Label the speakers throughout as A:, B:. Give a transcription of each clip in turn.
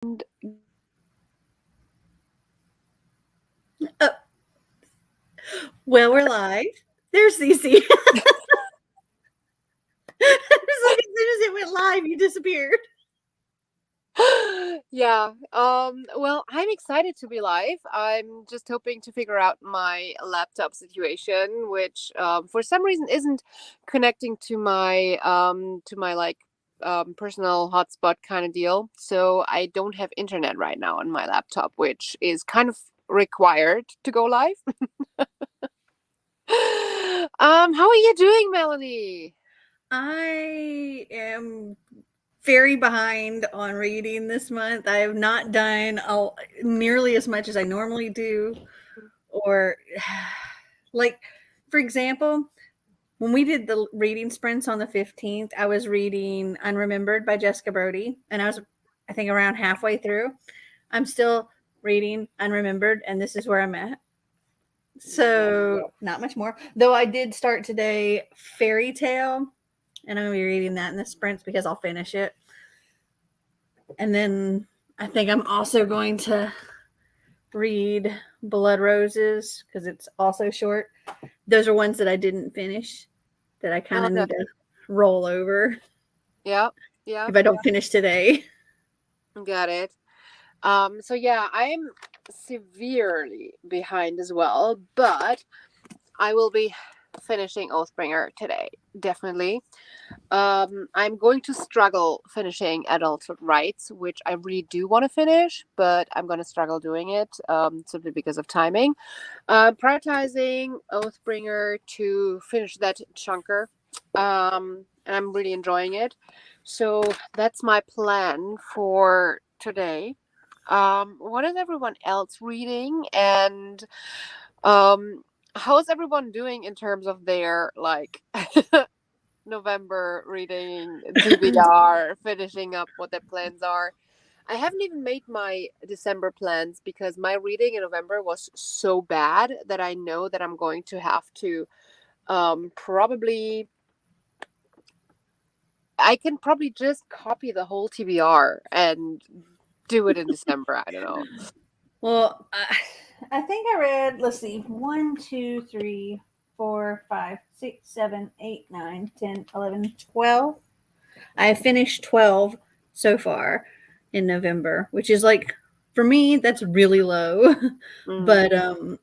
A: Oh, well, we're live. There's Cece. It's like as soon as it went live, you disappeared.
B: Yeah. Well, I'm excited to be live. I'm just hoping to figure out my laptop situation, which for some reason isn't connecting to my personal hotspot kind of deal. So I don't have internet right now on my laptop, which is kind of required to go live. How are you doing, Melanie?
A: I am very behind on reading this month. I have not done nearly as much as I normally do. Or, like, for example, when we did the reading sprints on the 15th, I was reading Unremembered by Jessica Brody, and I think, around halfway through. I'm still reading Unremembered, and this is where I'm at. So, not much more. Though I did start today Fairy Tale, and I'm going to be reading that in the sprints because I'll finish it. And then I think I'm also going to read Blood Roses because it's also short. Those are ones that I didn't finish that I kind
B: Oh,
A: of
B: no.
A: need to roll over
B: Yeah. Yeah.
A: if I don't finish today.
B: Got it. So yeah, I'm severely behind as well, but I will be finishing Oathbringer today, definitely. I'm going to struggle finishing Adulthood Rights, which I really do want to finish, but I'm going to struggle doing it simply because of timing. Prioritizing Oathbringer to finish that chunker, and I'm really enjoying it. So that's my plan for today. What is everyone else reading, and um, how is everyone doing in terms of their November reading, TBR, finishing up what their plans are? I haven't even made my December plans because my reading in November was so bad that I know that I'm going to have to probably I can probably just copy the whole TBR and do it in December. I don't know.
A: Well, I think I read, let's see, 1, 2, 3, 4, 5, 6, 7, 8, 9, 10, 11, 12. I finished 12 so far in November, which is like, for me, that's really low.
B: Mm.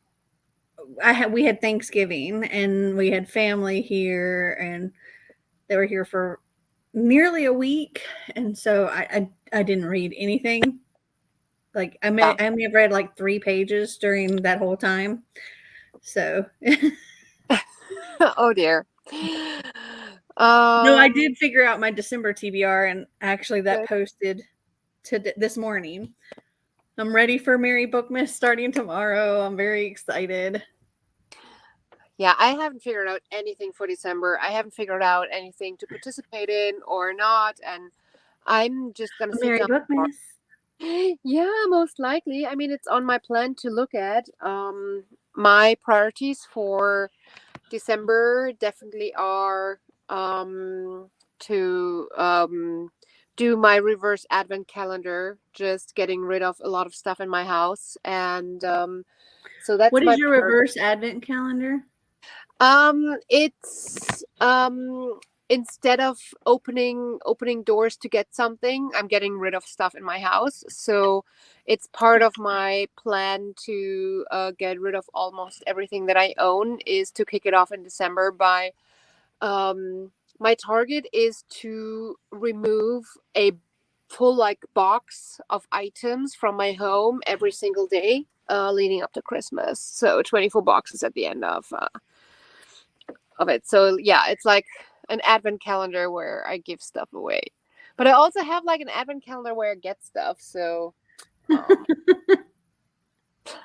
A: But we had Thanksgiving and we had family here, and they were here for nearly a week, and so I didn't read anything. Like
B: Yeah.
A: I may have read like 3 pages during that whole time. So
B: Oh dear.
A: no, I
B: Um.
A: did figure out my December TBR, and actually that
B: Good.
A: posted to this morning. I'm ready for Mary Bookmas starting tomorrow. I'm very excited.
B: Yeah, I haven't figured out anything for December. I haven't figured out anything to participate in or not, and I'm just gonna sit
A: Mary
B: down tomorrow.
A: Bookmas.
B: Yeah, most likely. I mean, it's on my plan to look at. My priorities for December definitely are to do my reverse advent calendar, just getting rid of a lot of stuff in my house, and so that's
A: What is
B: my
A: your reverse advent calendar?
B: It's instead of opening doors to get something, I'm getting rid of stuff in my house. So it's part of my plan to get rid of almost everything that I own, is to kick it off in December by my target is to remove a full box of items from my home every single day leading up to Christmas. So 24 boxes at the end of it. So yeah, it's like an advent calendar where I give stuff away. But I also have like an advent calendar where I get stuff. So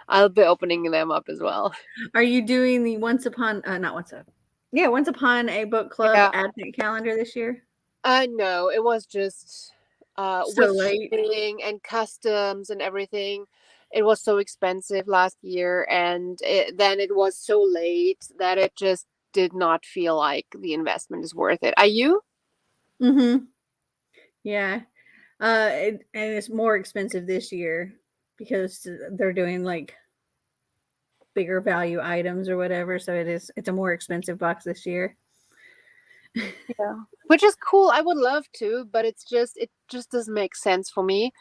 B: I'll be opening them up as well.
A: Are you doing the once upon not once up? Yeah, once upon a book club
B: Yeah.
A: advent calendar this year?
B: No, it was just
A: So
B: with
A: late.
B: shipping and customs and everything. It was so expensive last year, and then it was so late that it just did not feel like the investment is worth it. Are you?
A: Mhm. Yeah. And it's more expensive this year because they're doing like bigger value items or whatever. So it's a more expensive box this year.
B: Yeah. Which is cool. I would love to, but it just doesn't make sense for me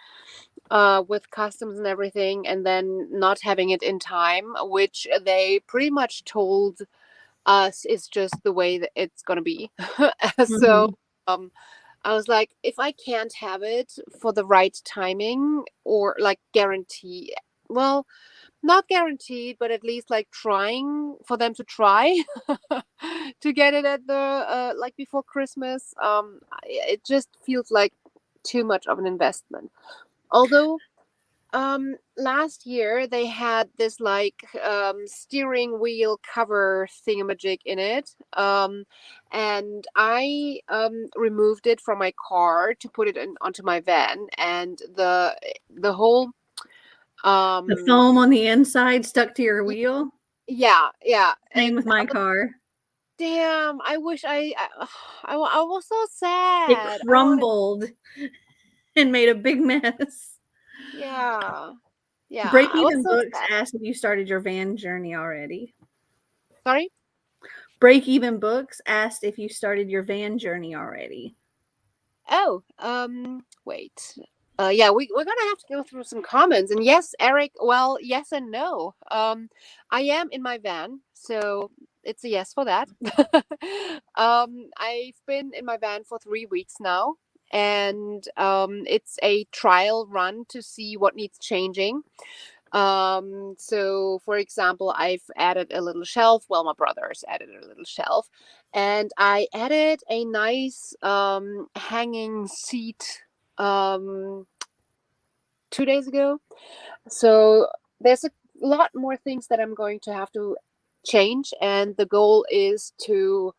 B: with customs and everything, and then not having it in time, which they pretty much told us is just the way that it's gonna be. So
A: Mm-hmm.
B: um I was like, if I can't have it for the right timing or like guarantee, well, not guaranteed, but at least like trying for them to try to get it at the like before Christmas. It just feels like too much of an investment. Although last year they had this like steering wheel cover thingamajig in it, and I removed it from my car to put it onto my van, and the whole
A: The
B: um
A: foam on the inside stuck to your wheel.
B: yeah,
A: Same
B: and
A: with my car.
B: damn, I wish I was so
A: It
B: sad. I wanted,
A: crumbled and made a big mess.
B: yeah, yeah,
A: Break
B: I was
A: Even
B: so
A: Books
B: sad.
A: asked if you started your van journey already.
B: Sorry.
A: Break Even Books asked if you started your van journey already.
B: Oh, wait. Yeah, we're gonna have to go through some comments. And yes, Eric, well, yes and no. I am in my van, so it's a yes for that. I've been in my van for 3 weeks now, and it's a trial run to see what needs changing. So for example, I've added a little shelf. Well, my brother's added a little shelf, and I added a nice hanging seat um 2 days ago. So there's a lot more things that I'm going to have to change, and the goal is to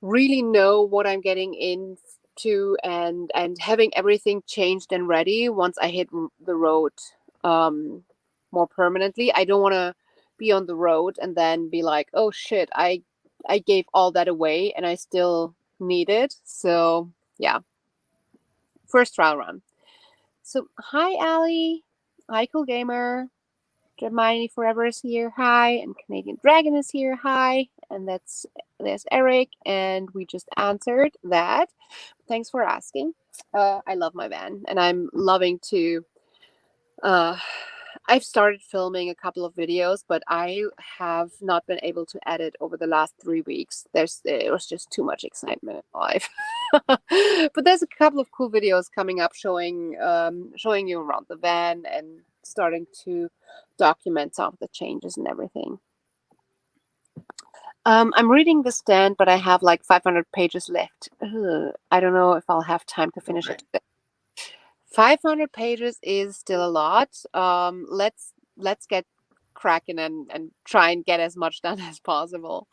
B: really know what I'm getting into, and having everything changed and ready once I hit the road um more permanently. I don't want to be on the road and then be like, "Oh shit, I gave all that away and I still need it." So, yeah, first trial run. So, hi Ali, hi Cool Gamer. Hermione Forever is here. Hi. And Canadian Dragon is here. Hi. And there's Eric. And we just answered that. Thanks for asking. I love my van, and I'm loving to. Uh, I've started filming a couple of videos, but I have not been able to edit over the last 3 weeks. There was just too much excitement in life. But there's a couple of cool videos coming up showing you around the van and starting to document some of the changes and everything. I'm reading The Stand, but I have like 500 pages left. Ugh, I don't know if I'll have time to finish it today. 500 pages is still a lot. Let's get cracking and try and get as much done as possible.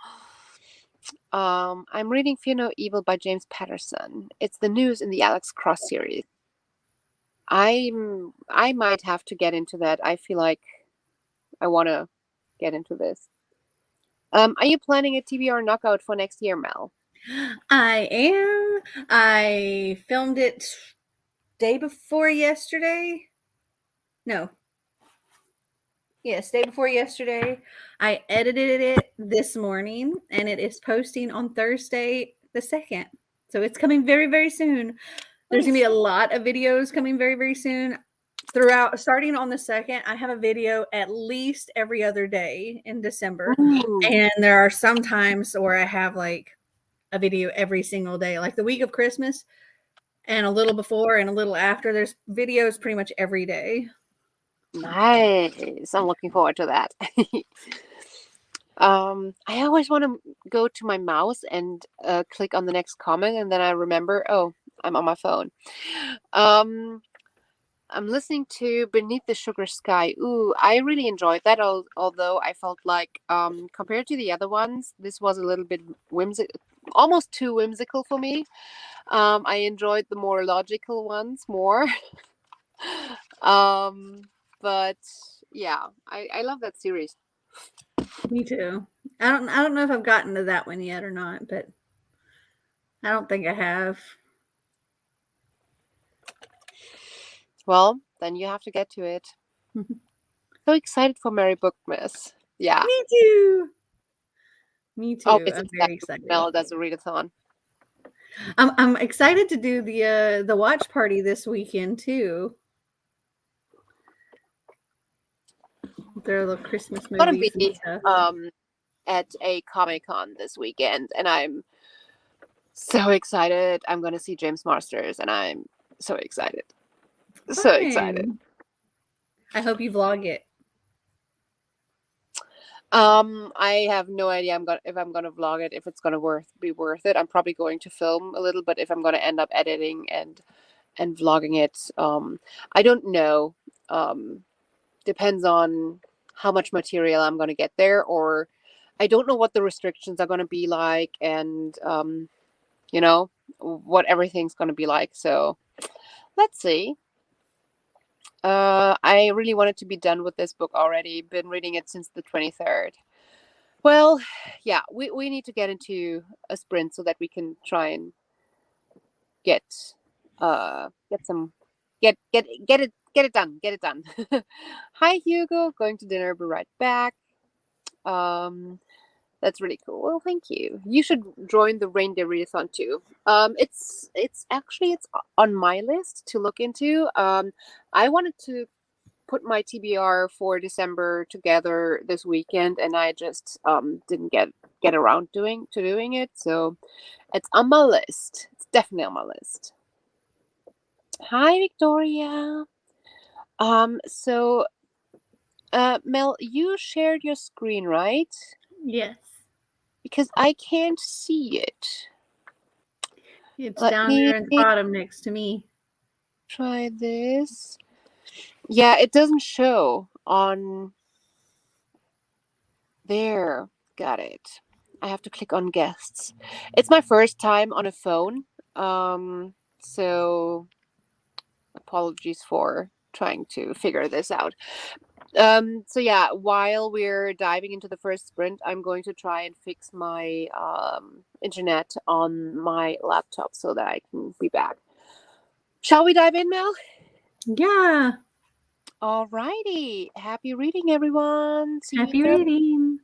B: I'm reading Fear No Evil by James Patterson. It's the news in the Alex Cross series. I might have to get into that. I feel like I want to get into this. Are you planning a TBR knockout for next year, Mel?
A: I am. I filmed it day before yesterday. No. Yes, day before yesterday. I edited it this morning and it is posting on Thursday the 2nd. So it's coming very, very soon. There's going to be a lot of videos coming very, very soon. Throughout, starting on the 2nd, I have a video at least every other day in December.
B: Ooh.
A: And there are some times where I have like a video every single day, like the week of Christmas and a little before and a little after. There's videos pretty much every day.
B: Nice. I'm looking forward to that. I always want to go to my mouse and click on the next comment, and then I remember, oh, I'm on my phone. Um, I'm listening to Beneath the Sugar Sky. Ooh, I really enjoyed that. Although I felt like, compared to the other ones, this was a little bit whimsical, almost too whimsical for me. I enjoyed the more logical ones more. um, but yeah, I love that series.
A: Me too. I don't know if I've gotten to that one yet or not, but I don't think I have.
B: Well, then you have to get to it. So excited for Merry Bookmas. Yeah.
A: Me too. Me too.
B: Always
A: I'm
B: excited
A: very
B: when
A: excited.
B: Mel does a readathon.
A: I'm excited to do the watch party this weekend too. Their little Christmas
B: Gonna
A: movies and
B: be
A: stuff.
B: at a Comic-Con this weekend, and I'm so excited. I'm gonna see James Marsters, and I'm so excited. So excited.
A: Fun. I hope you vlog it.
B: I have no idea if I'm gonna vlog it, if it's gonna be worth it. I'm probably going to film a little, but if I'm gonna end up editing and vlogging it, I don't know. Um, Depends on how much material I'm gonna get there, or I don't know what the restrictions are gonna be like, and you know, what everything's gonna be like. So let's see. I really wanted to be done with this book already. Been reading it since the 23rd. Well, yeah, we need to get into a sprint so that we can try and get get some get it done. Get it done. Hi Hugo, going to dinner, be right back. Um that's really cool. Well, thank you. You should join the reindeer readathon too. It's actually it's on my list to look into. I wanted to put my TBR for December together this weekend, and I just didn't get around doing it. So it's on my list. It's definitely on my list. Hi, Victoria. So Mel, you shared your screen, right?
A: Yes.
B: Because I can't see it.
A: It's
B: Let
A: down
B: me
A: there at the bottom next to me.
B: try this. Yeah, it doesn't show on there. Got it. I have to click on guests. It's my first time on a phone. So apologies for trying to figure this out. So yeah, while we're diving into the first sprint, I'm going to try and fix my internet on my laptop so that I can be back. Shall we dive in, Mel?
A: Yeah.
B: Alrighty. Happy reading, everyone. See you
A: Happy
B: there.
A: reading.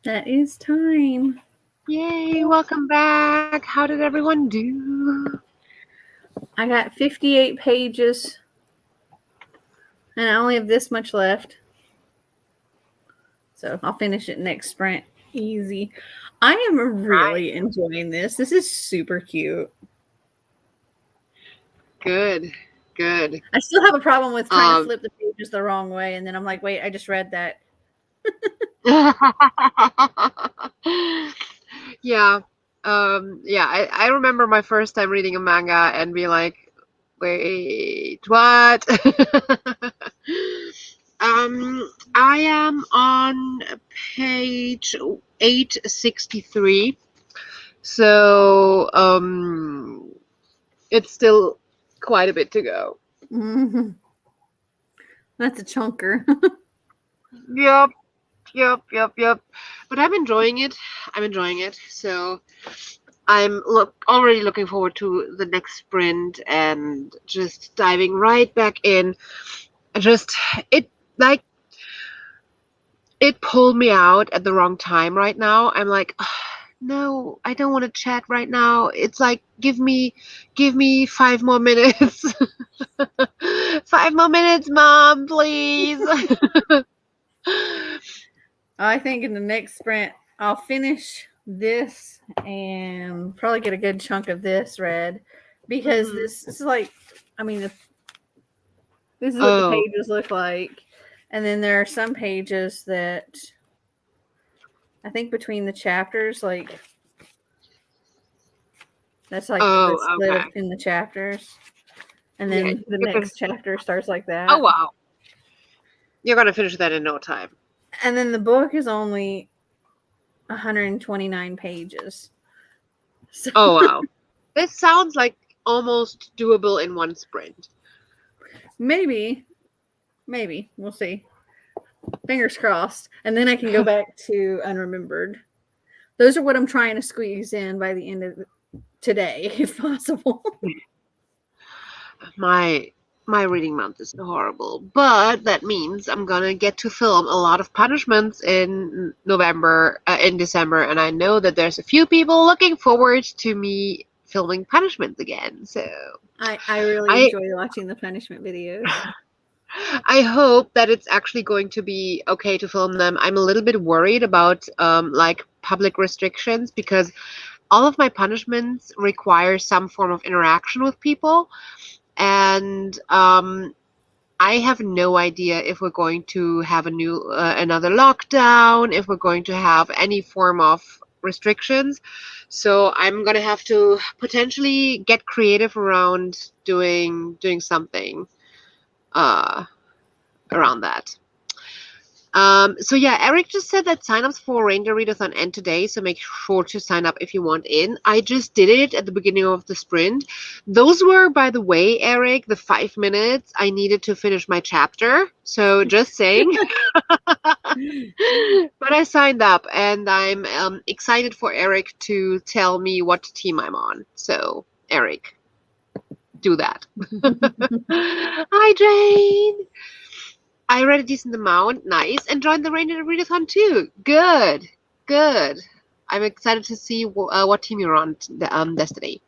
A: That is time.
B: Yay, welcome back. How did everyone do?
A: I got 58 pages, and I only have this much left. So I'll finish it next sprint. Easy. I am really enjoying this. This is super cute.
B: Good.
A: I still have a problem with trying to flip the pages the wrong way, and then I'm like, wait, I just read that.
B: Yeah. I remember my first time reading a manga and be like, wait, what? I am on page 863. So, it's still quite a bit to go.
A: Mm-hmm. That's a chunker.
B: Yep. But I'm enjoying it. So I'm already looking forward to the next sprint and just diving right back in. It like it pulled me out at the wrong time right now. I'm like, no, I don't want to chat right now. It's like give me 5 more minutes. 5 more minutes, Mom, please.
A: I think in the next sprint, I'll finish this and probably get a good chunk of this read because this is like, I mean, this is what the pages look like. And then there are some pages that I think between the chapters, like, that's like the split in the chapters. And then the next chapter starts like that.
B: Oh, wow. You're going to finish that in no time.
A: And then the book is only 129 pages. So.
B: Oh, wow. This sounds like almost doable in one sprint.
A: Maybe. We'll see. Fingers crossed. And then I can go back to Unremembered. Those are what I'm trying to squeeze in by the end of today, if possible.
B: My reading month is horrible, but that means I'm gonna get to film a lot of punishments in December, and I know that there's a few people looking forward to me filming punishments again. So
A: I really enjoy watching the punishment videos.
B: I hope that it's actually going to be okay to film them. I'm a little bit worried about like public restrictions because all of my punishments require some form of interaction with people. And I have no idea if we're going to have another lockdown, if we're going to have any form of restrictions. So I'm going to have to potentially get creative around doing something around that. So yeah, Eric just said that signups for Reindeer Readathon end today, so make sure to sign up if you want in. I just did it at the beginning of the sprint. Those were, by the way, Eric, the 5 minutes I needed to finish my chapter. So just saying. But I signed up, and I'm excited for Eric to tell me what team I'm on. So, Eric, do that. Hi, Jane. I read a decent amount. Nice. And joined the Reindeer Readathon too. Good. I'm excited to see what team you're on, Destiny.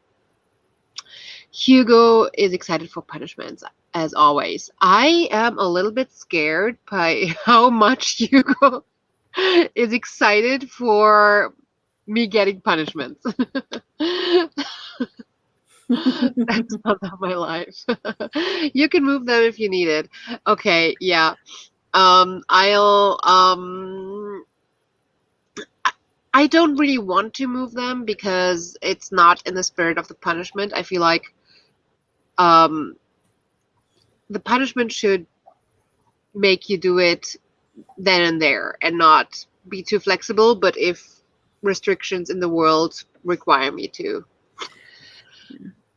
B: Hugo is excited for punishments, as always. I am a little bit scared by how much Hugo is excited for me getting punishments. That's not my life. You can move them if you need it. Okay, yeah. I don't really want to move them because it's not in the spirit of the punishment. I feel like the punishment should make you do it then and there and not be too flexible, but if restrictions in the world require me to.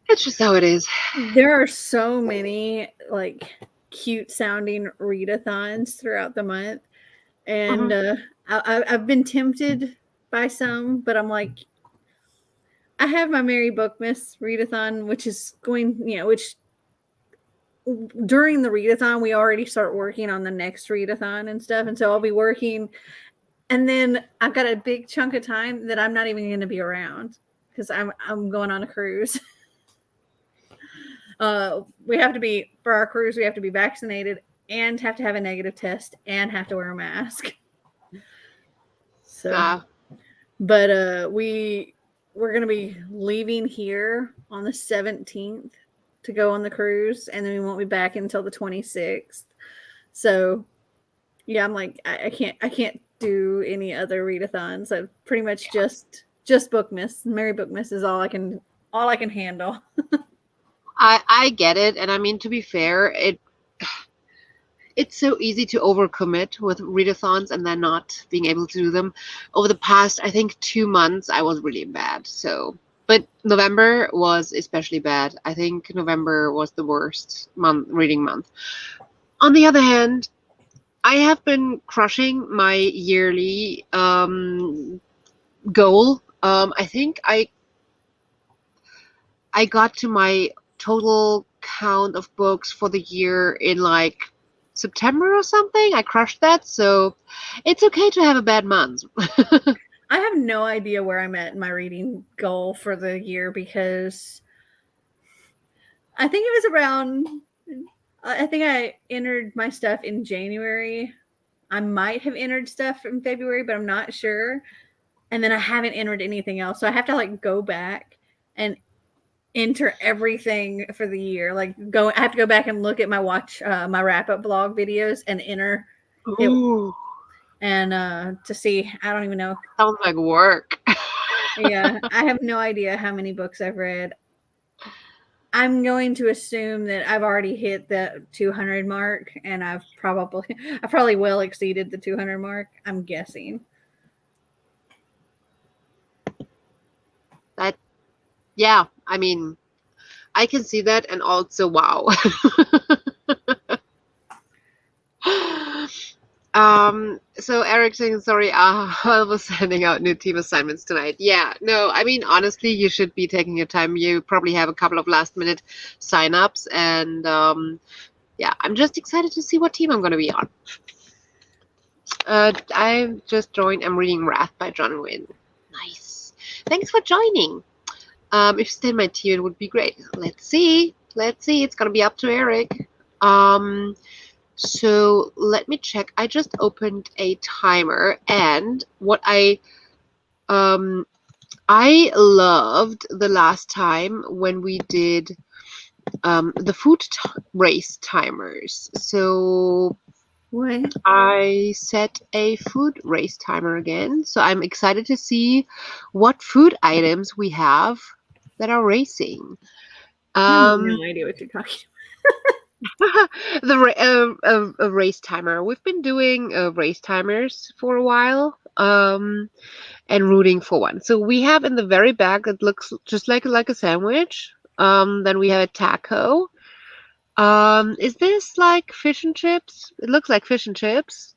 B: That's just how it is.
A: There are so many like cute sounding readathons throughout the month, and I've been tempted by some, but I'm like, I have my Merry Bookmas readathon, which is going, which during the readathon we already start working on the next readathon and stuff, and so I'll be working And then I've got a big chunk of time that I'm not even going to be around because I'm going on a cruise. We have to be for our cruise. We have to be vaccinated and have to have a negative test and have to wear a mask. So, but we're gonna be leaving here on the 17th to go on the cruise, and then we won't be back until the 26th. So, yeah, I'm like I can't do any other readathons. I've pretty much just Bookmas. Merry Bookmas is all I can handle.
B: I get it, and I mean, to be fair, it's so easy to overcommit with readathons and then not being able to do them. Over the past, I think, 2 months, I was really bad. So, but November was especially bad. I think November was the worst reading month. On the other hand, I have been crushing my yearly goal. I think I got to my total count of books for the year in like September or something. I crushed that, so it's okay to have a bad month.
A: I have no idea where I'm at in my reading goal for the year because I think it was around. I think I entered my stuff in January. I might have entered stuff in February, but I'm not sure. And then I haven't entered anything else, so I have to like go back and enter everything for the year. Like I have to go back and look at my my wrap up vlog videos and enter it.
B: Ooh,
A: And to see, I don't even know.
B: sounds like work.
A: Yeah, I have no idea how many books I've read. I'm going to assume that I've already hit the 200 mark, and I probably well exceeded the 200 mark. I'm guessing.
B: That, yeah, I mean, I can see that, and also, wow. So Eric saying sorry, I was sending out new team assignments tonight. Yeah, no, I mean, honestly, you should be taking your time. You probably have a couple of last minute signups, and yeah, I'm just excited to see what team I'm going to be on. I just joined. I'm reading Wrath by John Wynne. Nice. Thanks for joining. If you stay in my team, it would be great. Let's see. Let's see. It's going to be up to Eric. So let me check. I just opened a timer, and what I loved the last time when we did the food race timers. So
A: What?
B: I set a food race timer again. So I'm excited to see what food items we have that are racing.
A: I have no idea what you're talking
B: A race timer. We've been doing race timers for a while, and rooting for one. So we have in the very back, it looks just like a sandwich. Then we have a taco. Is this like fish and chips? It looks like fish and chips.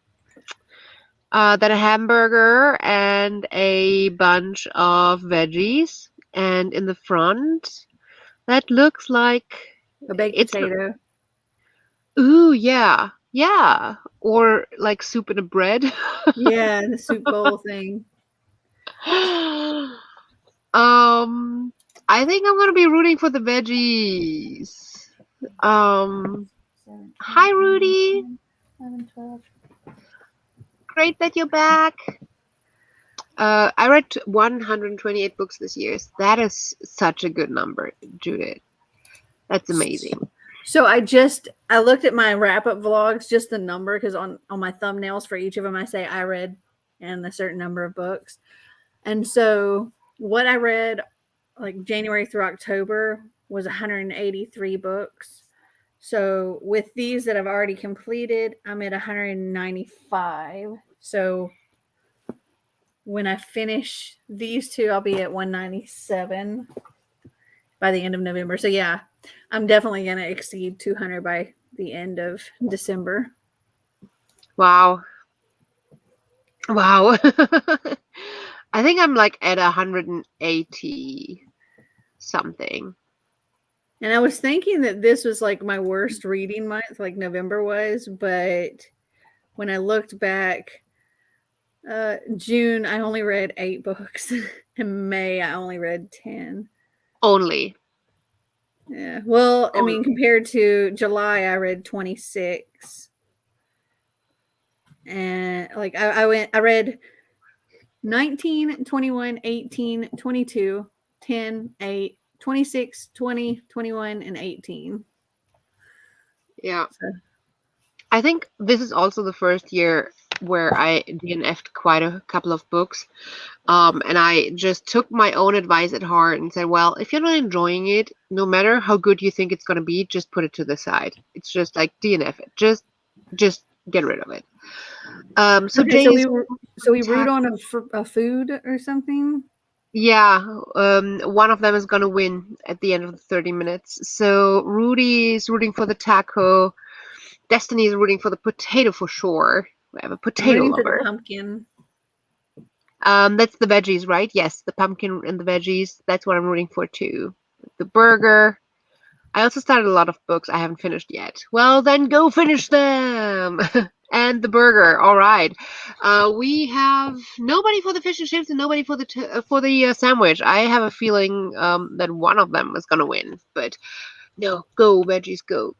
B: Then a hamburger and a bunch of veggies. And in the front, that looks like
A: about. A baked
B: it's
A: potato.
B: ooh, yeah. Yeah. Or like soup and a bread.
A: Yeah, the soup bowl thing.
B: I think I'm gonna be rooting for the veggies. Hi Rudy.
A: 11, 12.
B: Great that you're back. I read 128 books this year. That is such a good number, Judith. That's amazing.
A: So I looked at my wrap up vlogs, just the number, because on my thumbnails for each of them I say I read and a certain number of books. And so what I read like January through October was 183 books. So with these that I've already completed, I'm at 195. So when I finish these two, I'll be at 197 by the end of November. So yeah, I'm definitely going to exceed 200 by the end of December.
B: Wow. Wow. I think I'm like at 180 something.
A: And I was thinking that this was like my worst reading month, like November was, but when I looked back, June, I only read 8 books. In May, I only read 10.
B: Only.
A: Yeah. Well, I mean,
B: Only.
A: compared to July, I read 26. And like I read 19, 21, 18, 22, 10, 8, 26, 20, 21, and 18.
B: Yeah.
A: So,
B: I think this is also the first year where I DNF'd quite a couple of books. And I just took my own advice at heart and said, well, if you're not enjoying it, no matter how good you think it's going to be, just put it to the side. It's just like DNF it. Just get rid of it. So
A: okay, so
B: Jay's
A: we root on a food or something.
B: yeah, one of them is gonna win at the end of the 30 minutes. So Rudy is rooting for the taco. Destiny is rooting for the potato for sure. We have a
A: I'm
B: potato
A: rooting for the
B: lover.
A: pumpkin.
B: That's the veggies, right? Yes, the pumpkin and the veggies. That's what I'm rooting for too. The burger. I also started a lot of books I haven't finished yet. Well, then go finish them. And the burger. All right. We have nobody for the fish and chips and nobody for the sandwich. I have a feeling that one of them is gonna win, but no, go veggies, go.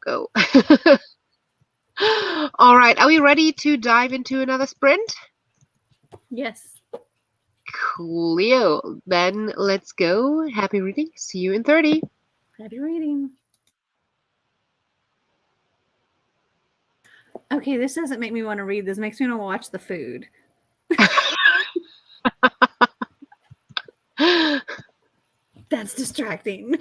B: All right. Are we ready to dive into another sprint?
A: Yes.
B: Coolio. Then let's go. Happy reading. See you in 30.
A: Happy reading. Okay, this doesn't make me want to read. This makes me want to watch the food. That's distracting.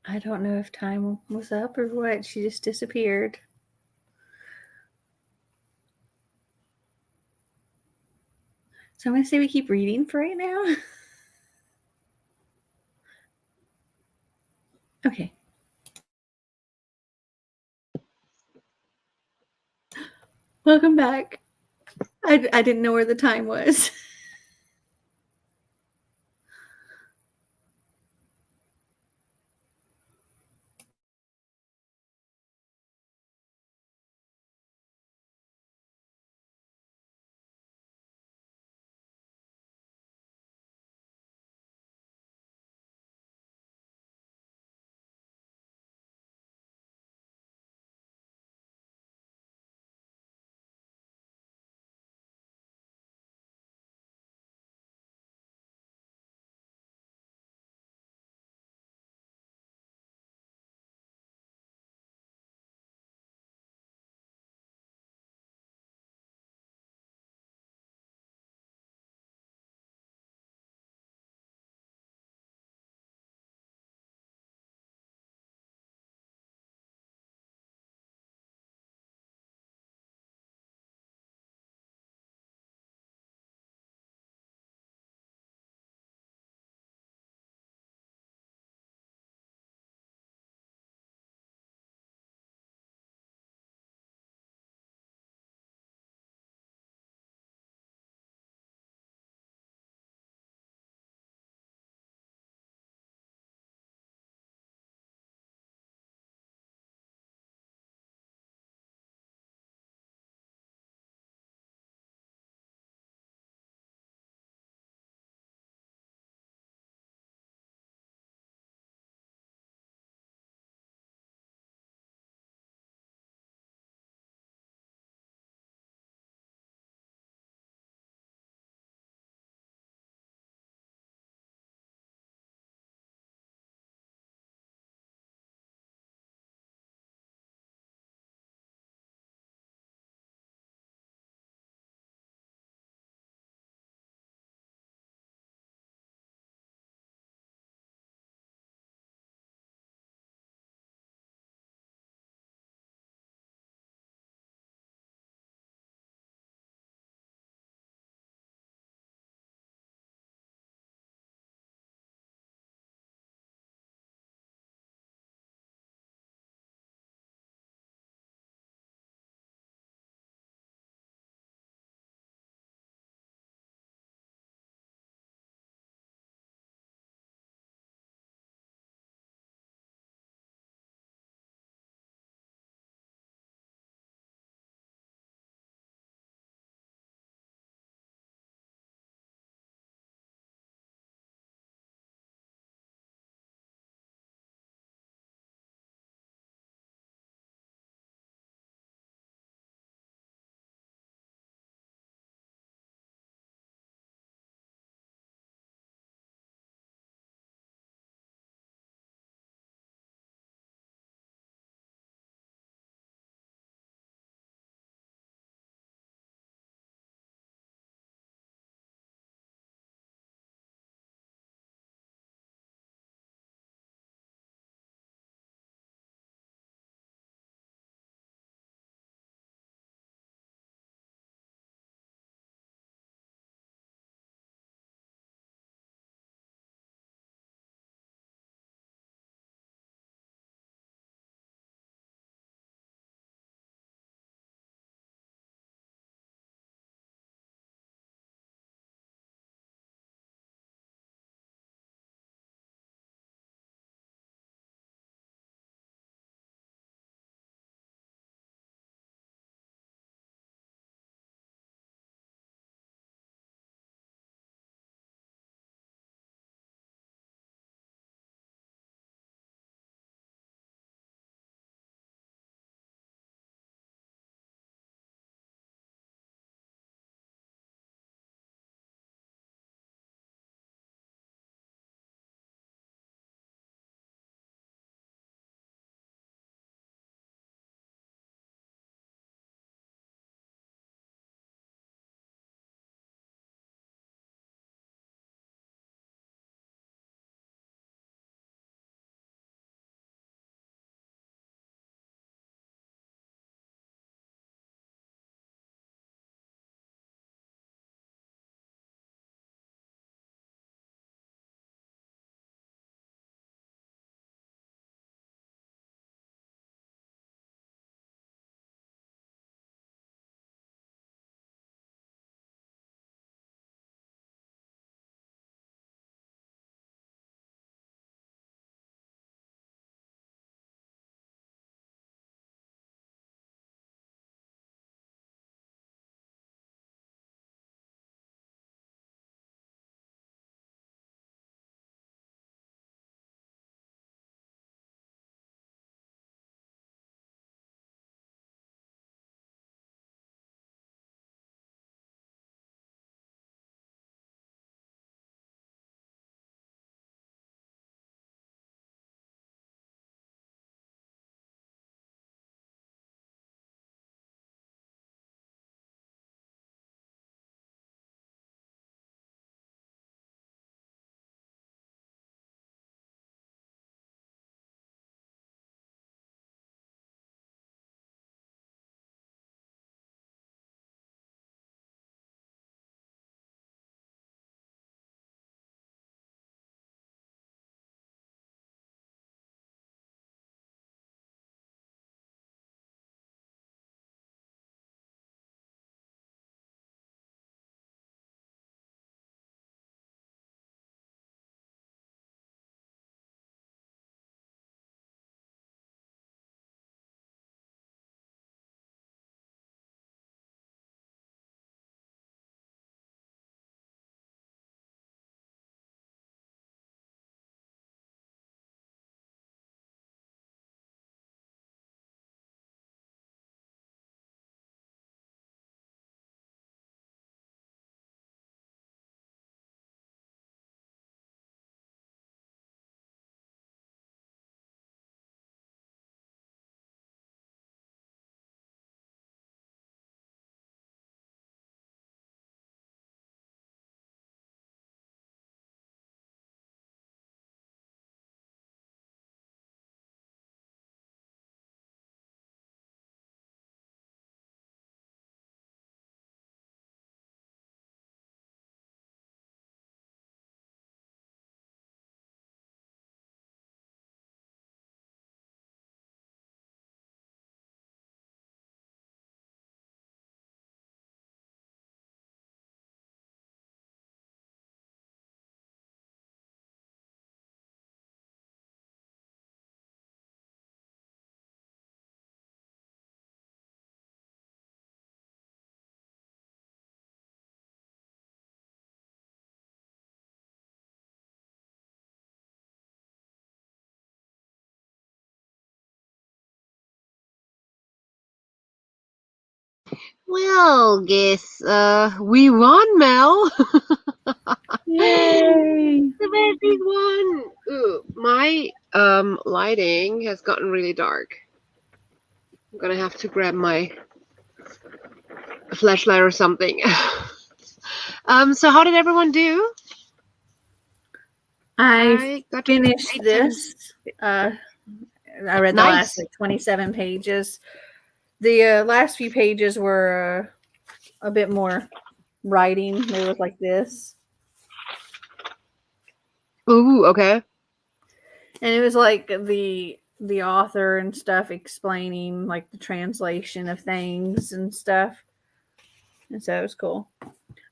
A: I don't know if time was up or what. She just disappeared. So I'm going to say we keep reading for right now. Okay. Welcome back. I didn't know where the time was.
B: Well, guess we won, Mel.
A: Yay!
B: The very big one. Ooh, my lighting has gotten really dark. I'm gonna have to grab my flashlight or something. So how did everyone do?
A: I
B: got to
A: finished
B: 8:70.
A: this. I read the last
B: Nice.
A: like 27 pages. The last few pages were a bit more writing. They look like this.
B: Ooh, okay.
A: And it was like the author and stuff explaining like the translation of things and stuff. And so it was cool.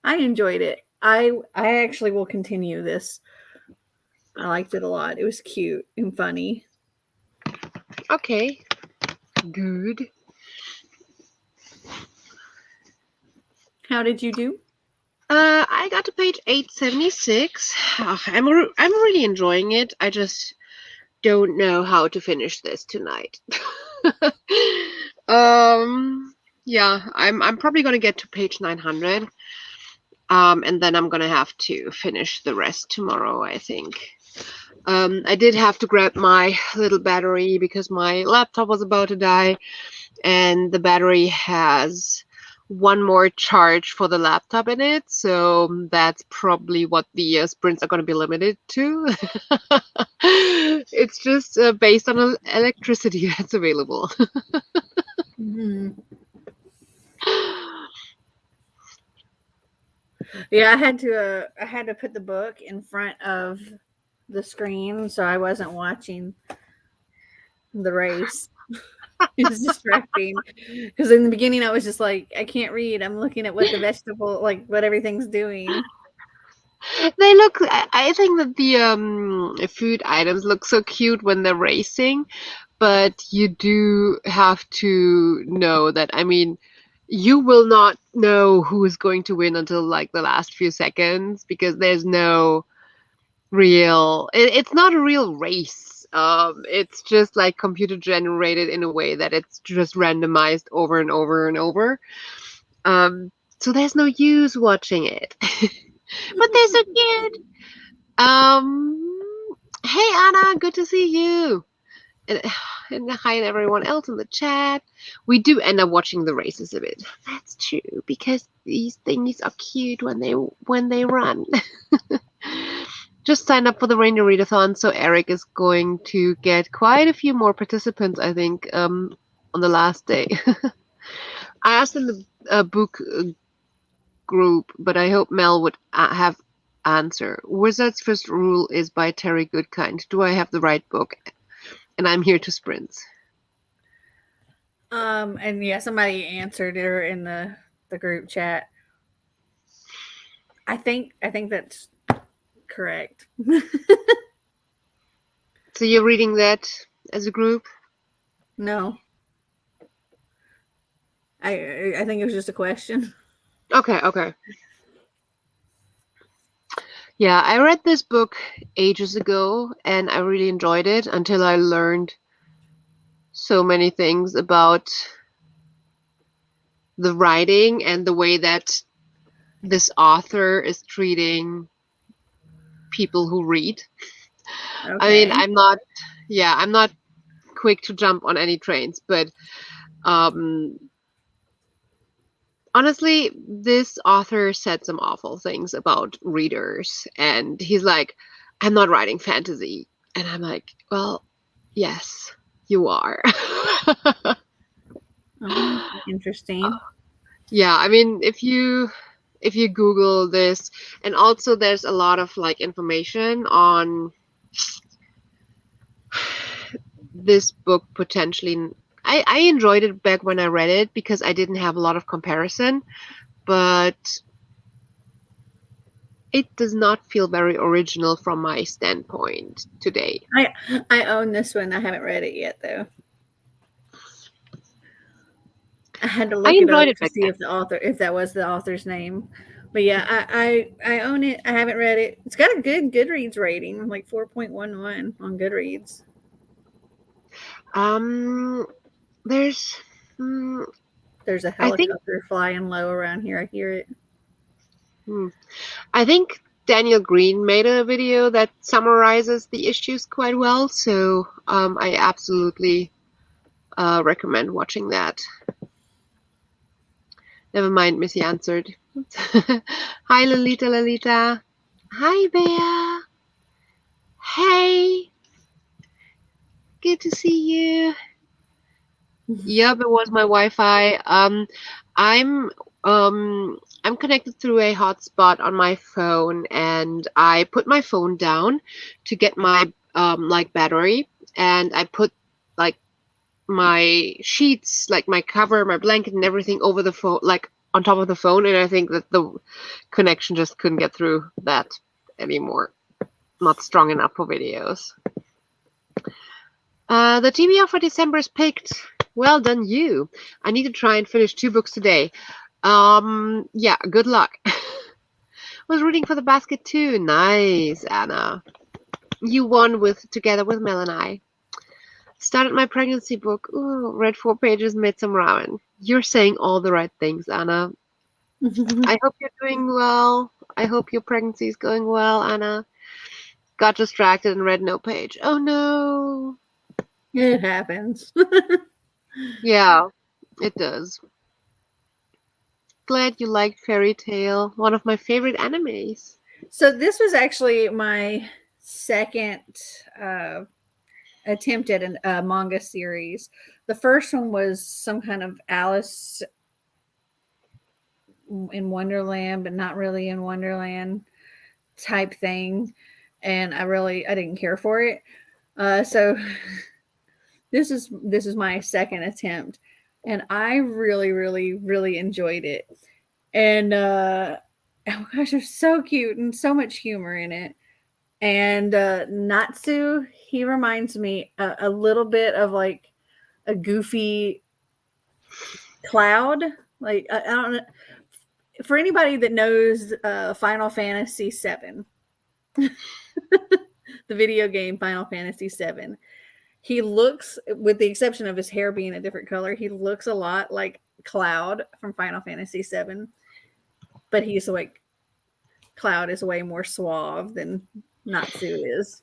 A: I enjoyed it. I actually will continue this. I liked it a lot. It was cute and funny.
B: Okay. Good.
A: How did you do?
B: I got to page 876. I'm really enjoying it. I just don't know how to finish this tonight. Yeah, I'm probably gonna get to page 900. And then I'm gonna have to finish the rest tomorrow, I think. I did have to grab my little battery because my laptop was about to die, and the battery has one more charge for the laptop in it, so that's probably what the sprints are going to be limited to. It's just based on electricity that's available.
A: Mm-hmm. Yeah, I had to put the book in front of the screen so I wasn't watching the race. It's distracting because in the beginning I was just like, I can't read. I'm looking at what the vegetable, like what everything's doing.
B: They look. I think that the food items look so cute when they're racing, but you do have to know that. I mean, you will not know who is going to win until like the last few seconds because there's no real. It's not a real race. It's just like computer generated in a way that it's just randomized over and over and over. Um, so there's no use watching it. But they're so cute. Um, hey Anna, good to see you. And, and hi and everyone else in the chat. We do end up watching the races a bit. That's true because these things are cute when they run. Just signed up for the Reindeer Readathon, so Eric is going to get quite a few more participants, I think, on the last day. I asked in the book group, but I hope Mel would have answer. Wizard's First Rule is by Terry Goodkind. Do I have the right book? And I'm here to sprint.
A: And yeah, somebody answered her in the group chat. I think that's correct.
B: So you're reading that as a group?
A: No, I think it was just a question.
B: Okay. Yeah, I read this book ages ago and I really enjoyed it until I learned so many things about the writing and the way that this author is treating people who read.
A: Okay.
B: I mean, I'm not quick to jump on any trains, but um, honestly, this author said some awful things about readers, and he's like, I'm not writing fantasy. And I'm like, well, yes, you are.
A: Interesting.
B: Yeah, I mean, if you Google this, and also there's a lot of like information on this book potentially. I enjoyed it back when I read it because I didn't have a lot of comparison, but it does not feel very original from my standpoint today.
A: I own this one. I haven't read it yet though. I had to
B: I
A: look it up
B: enjoyed it
A: to
B: back
A: see
B: then.
A: if that was the author's name. But yeah, I own it. I haven't read it. It's got a good Goodreads rating, like 4.11 on Goodreads.
B: There's, mm,
A: There's a
C: I think
A: helicopter flying low around here. I hear it.
C: I think Daniel Green made a video that summarizes the issues quite well, so I absolutely recommend watching that. Never mind, Missy answered. Hi, Lolita. Hi, Bea. Hey, good to see you. Yep, it was my Wi-Fi. I'm I'm connected through a hotspot on my phone, and I put my phone down to get my like battery, and I put like my sheets, like my cover, my blanket, and everything over the phone, like on top of the phone, and I think that the connection just couldn't get through that anymore. Not strong enough for videos. The TBR for December is picked. Well done, you. I need to try and finish 2 books today. Yeah, good luck. Was reading for the basket too. Nice, Anna. You won together with Mel and I. Started my pregnancy book. Ooh, read 4 pages, made some ramen. You're saying all the right things, Anna. I hope you're doing well. I hope your pregnancy is going well, Anna. Got distracted and read no page. Oh no.
A: It happens.
C: Yeah, it does. Glad you liked Fairy Tail, one of my favorite animes.
A: So this was actually my second attempt at a manga series. The first one was some kind of Alice in Wonderland, but not really in Wonderland type thing, and I didn't care for it. So this is my second attempt, and I really enjoyed it. And oh gosh, they're so cute and so much humor in it. And Natsu, he reminds me a little bit of like a goofy Cloud. Like I don't know. For anybody that knows Final Fantasy VII, the video game Final Fantasy VII, he looks, with the exception of his hair being a different color, he looks a lot like Cloud from Final Fantasy VII, but he's like, Cloud is way more suave than Natsu is.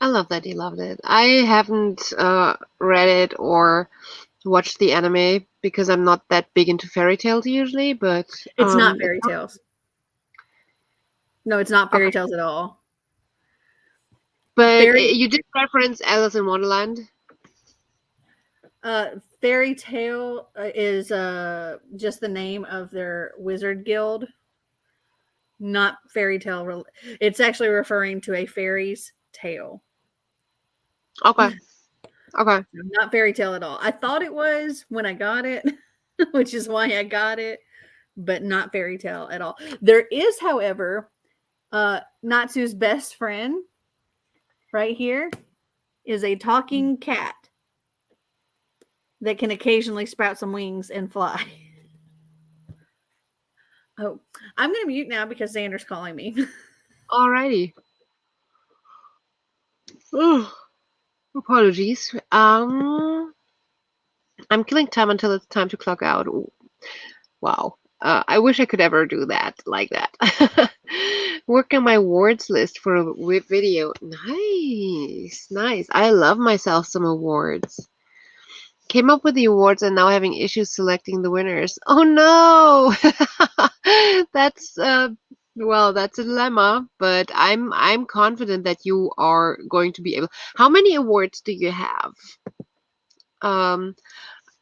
C: I love that you loved it. I haven't read it or watched the anime because I'm not that big into fairy tales usually, but
A: It's not fairy tales. No, it's not fairy tales at all.
C: But you did reference Alice in Wonderland.
A: Fairy Tale is just the name of their wizard guild, not fairy tale. It's actually referring to a fairy's tale.
C: Okay. Okay.
A: Not fairy tale at all. I thought it was when I got it, which is why I got it, but not fairy tale at all. There is, however, Natsu's best friend right here is a talking cat that can occasionally sprout some wings and fly. Oh, I'm going to mute now because Xander's calling me.
C: Alrighty. Oh, apologies. I'm killing time until it's time to clock out. Wow. I wish I could ever do that like that. Work on my awards list for a video. Nice, nice. I love myself some awards. Came up with the awards and now having issues selecting the winners. Oh no! That's well, that's a dilemma, but I'm confident that you are going to be able. How many awards do you have? Oh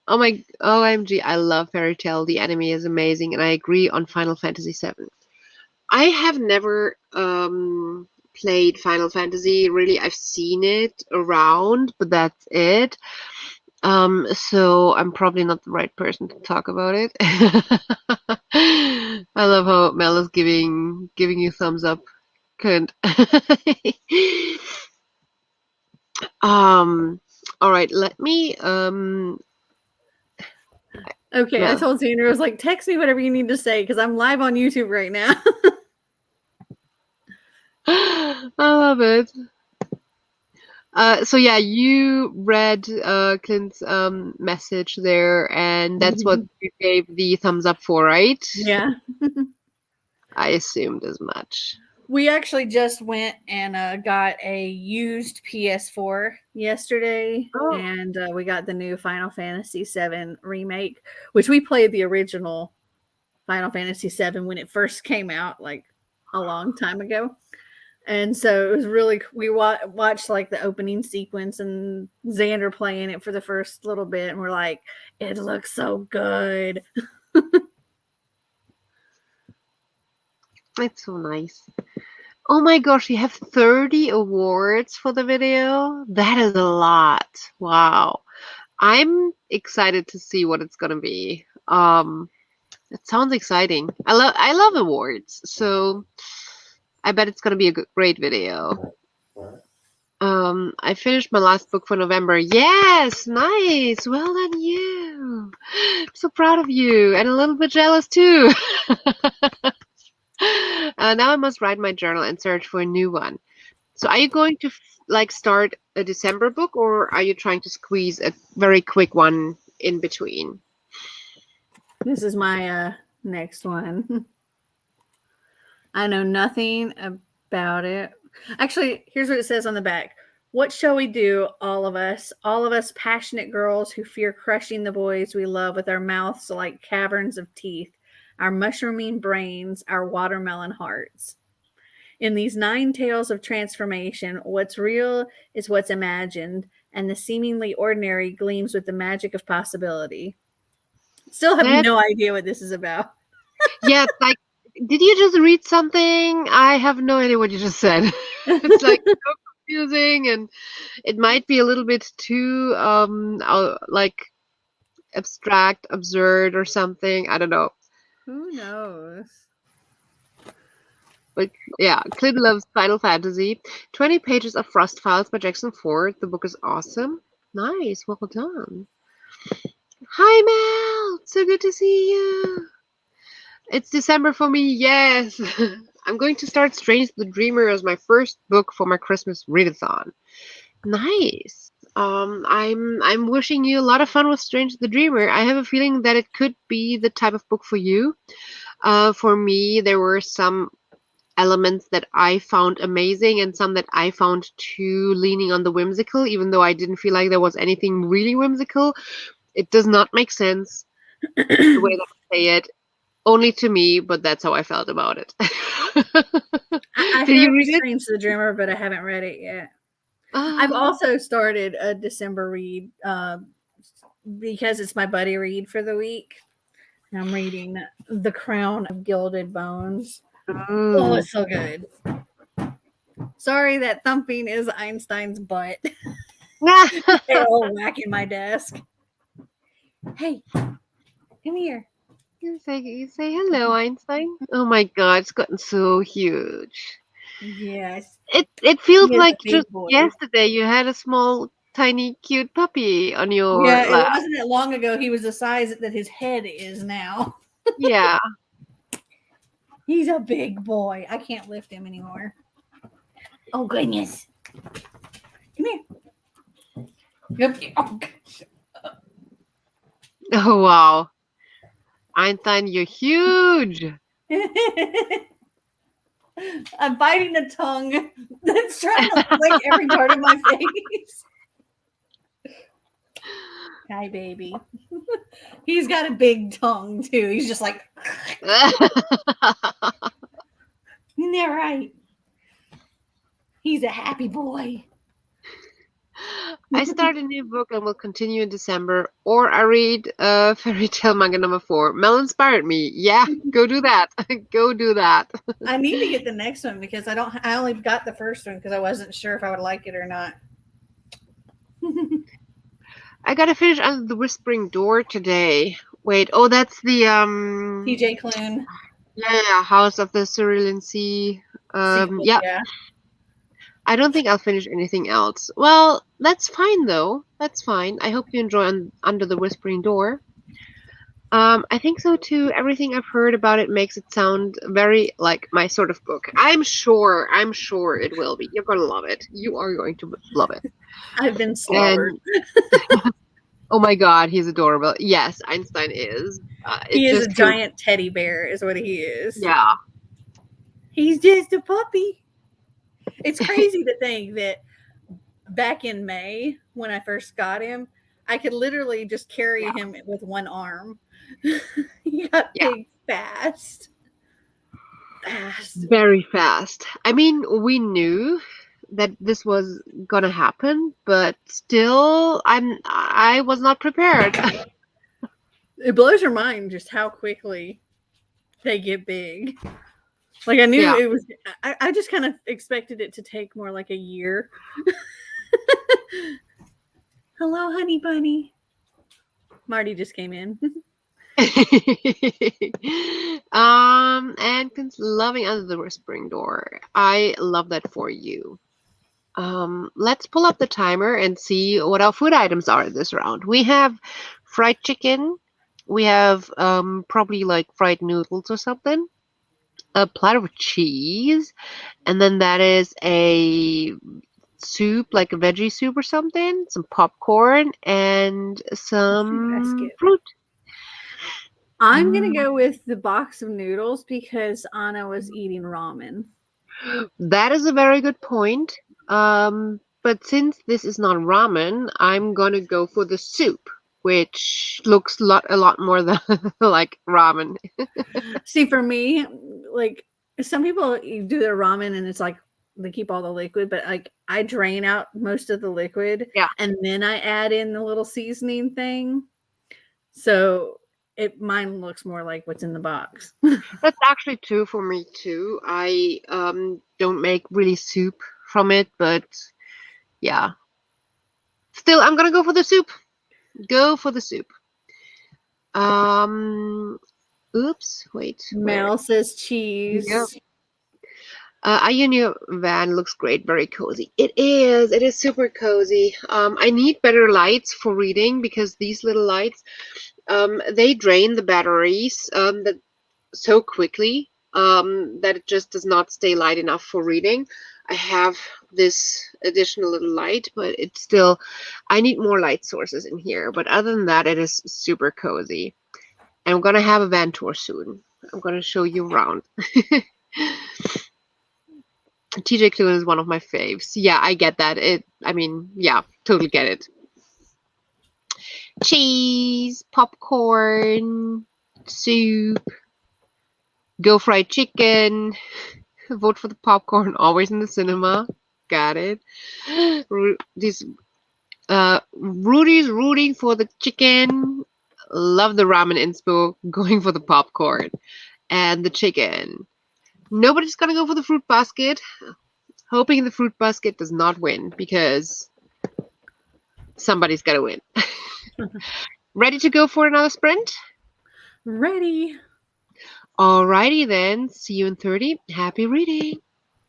C: my OMG, I love Fairy Tail. The anime is amazing, and I agree on Final Fantasy VII. I have never played Final Fantasy. Really, I've seen it around, but that's it. So I'm probably not the right person to talk about it. I love how Mel is giving you thumbs up. Couldn't. All right, let me
A: Okay,
C: Mel.
A: I told Xander, I was like, text me whatever you need to say because I'm live on YouTube right now.
C: I love it. So yeah, you read Clint's message there, and that's what you gave the thumbs up for, right?
A: Yeah.
C: I assumed as much.
A: We actually just went and got a used PS4 yesterday,
C: Oh.
A: and we got the new Final Fantasy VII remake, which we played the original Final Fantasy VII when it first came out, like a long time ago. And so it was really we watched like the opening sequence and Xander playing it for the first little bit, and we're like, it looks so good.
C: It's so nice. Oh my gosh, you have 30 awards for the video? That is a lot. Wow. I'm excited to see what it's gonna be. It sounds exciting. I love awards, so I bet it's gonna be a great video. I finished my last book for November. Yes, nice. Well done, you. I'm so proud of you, and a little bit jealous too. Now I must write my journal and search for a new one. So, are you going to start a December book, or are you trying to squeeze a very quick one in between?
A: This is my next one. I know nothing about it. Actually, here's what it says on the back. What shall we do, all of us passionate girls who fear crushing the boys we love with our mouths like caverns of teeth, our mushrooming brains, our watermelon hearts? In these 9 tales of transformation, what's real is what's imagined, and the seemingly ordinary gleams with the magic of possibility. Still have no idea what this is about.
C: Yeah, like, did you just read something? I have no idea what you just said. It's like so confusing, and it might be a little bit too like abstract, absurd, or something. I don't know.
A: Who knows?
C: But yeah, Clint loves Final Fantasy. 20 pages of Frost Files by Jackson Ford. The book is awesome. Nice, well done. Hi, Mel. So good to see you. It's December for me, yes. I'm going to start Strange the Dreamer as my first book for my Christmas readathon. Nice. I'm wishing you a lot of fun with Strange the Dreamer. I have a feeling that it could be the type of book for you. For me, there were some elements that I found amazing and some that I found too leaning on the whimsical, even though I didn't feel like there was anything really whimsical. It does not make sense the way that I say it. Only to me, but that's how I felt about it.
A: I
C: Did you
A: heard
C: read it?
A: Strange the Dreamer, but I haven't read it yet. I've also started a December read because it's my buddy read for the week. I'm reading The Crown of Gilded Bones. Oh, it's so good. Sorry, that thumping is Einstein's butt. They're all whacking my desk. Hey, come here.
C: You say hello, Einstein. Oh my God, it's gotten so huge.
A: Yes.
C: It feels
A: He is
C: like
A: a big
C: just
A: boy.
C: yesterday you had a small, tiny, cute puppy on your
A: Yeah, it
C: lap.
A: wasn't that long ago he was the size that his head is now.
C: Yeah.
A: He's a big boy. I can't lift him anymore. Oh, goodness. Come here. Yep. Oh,
C: Oh wow, Einstein, you're huge.
A: I'm biting a tongue that's trying to lick every part of my face. Hi, baby. He's got a big tongue, too. He's just like, isn't that right? He's a happy boy.
C: I start a new book and will continue in December, or I read Fairy Tale Manga number 4. Mel inspired me. Yeah, go do that. Go do that.
A: I need to get the next one because I only got the first one because I wasn't sure if I would like it or not.
C: I gotta finish Under the Whispering Door today. Wait, oh, that's the
A: TJ Klune.
C: Yeah, House of the Cerulean Sea.
A: Sequel,
C: Yeah.
A: yeah.
C: I don't think I'll finish anything else. Well, that's fine though. That's fine. I hope you enjoy Under the Whispering Door. I think so too. Everything I've heard about it makes it sound very like my sort of book. I'm sure it will be. You're gonna love it. You are going to love it.
A: I've been slaughtered.
C: And oh my God, he's adorable. Yes, Einstein is.
A: He
C: It
A: is a
C: just kills.
A: giant teddy bear, is what he is.
C: Yeah.
A: He's just a puppy. It's crazy to think that back in May, when I first got him, I could literally just carry
C: Yeah.
A: him with one arm. He got
C: Yeah.
A: big fast. Fast.
C: Very fast. I mean, we knew that this was gonna happen, but still, I was not prepared.
A: It blows your mind just how quickly they get big. Like I knew
C: Yeah.
A: it was. I just kind of expected it to take more like a year. Hello, honey bunny. Marty just came in.
C: And loving under the whispering door. I love that for you. Let's pull up the timer and see what our food items are this round. We have fried chicken. We have probably like fried noodles or something. A platter with cheese, and then that is a soup, like a veggie soup or something, some popcorn, and
A: Food
C: some
A: basket.
C: fruit.
A: I'm gonna go with the box of noodles because Anna was eating ramen.
C: That is a very good point. But since this is not ramen, I'm gonna go for the soup, which looks a lot more than like ramen.
A: See, for me, like some people do their ramen and it's like they keep all the liquid, but like I drain out most of the liquid
C: Yeah.
A: and then I add in the little seasoning thing. So mine looks more like what's in the box.
C: That's actually true for me too. I don't make really soup from it, but yeah. Still, I'm gonna go for the soup. Go for the soup. Um, oops, wait, where?
A: Mel says
C: Yep.
A: cheese.
C: Our new van looks great, very cozy. It is. It is super cozy. I need better lights for reading because these little lights, they drain the batteries that so quickly that it just does not stay light enough for reading. I have this additional little light, but it's still, I need more light sources in here. But other than that, it is super cozy. And I'm gonna have a van tour soon. I'm gonna show you around. TJ Clune is one of my faves. Yeah, I get that. I mean, yeah, totally get it. Cheese, popcorn, soup, go fried chicken. Vote for the popcorn, always in the cinema. Got it. Rudy's rooting for the chicken. Love the ramen inspo. Going for the popcorn and the chicken. Nobody's gonna go for the fruit basket. Hoping the fruit basket does not win because somebody's gotta win. Ready to go for another sprint?
A: Ready.
C: Alrighty then. See you in 30. Happy reading.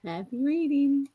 A: Happy reading.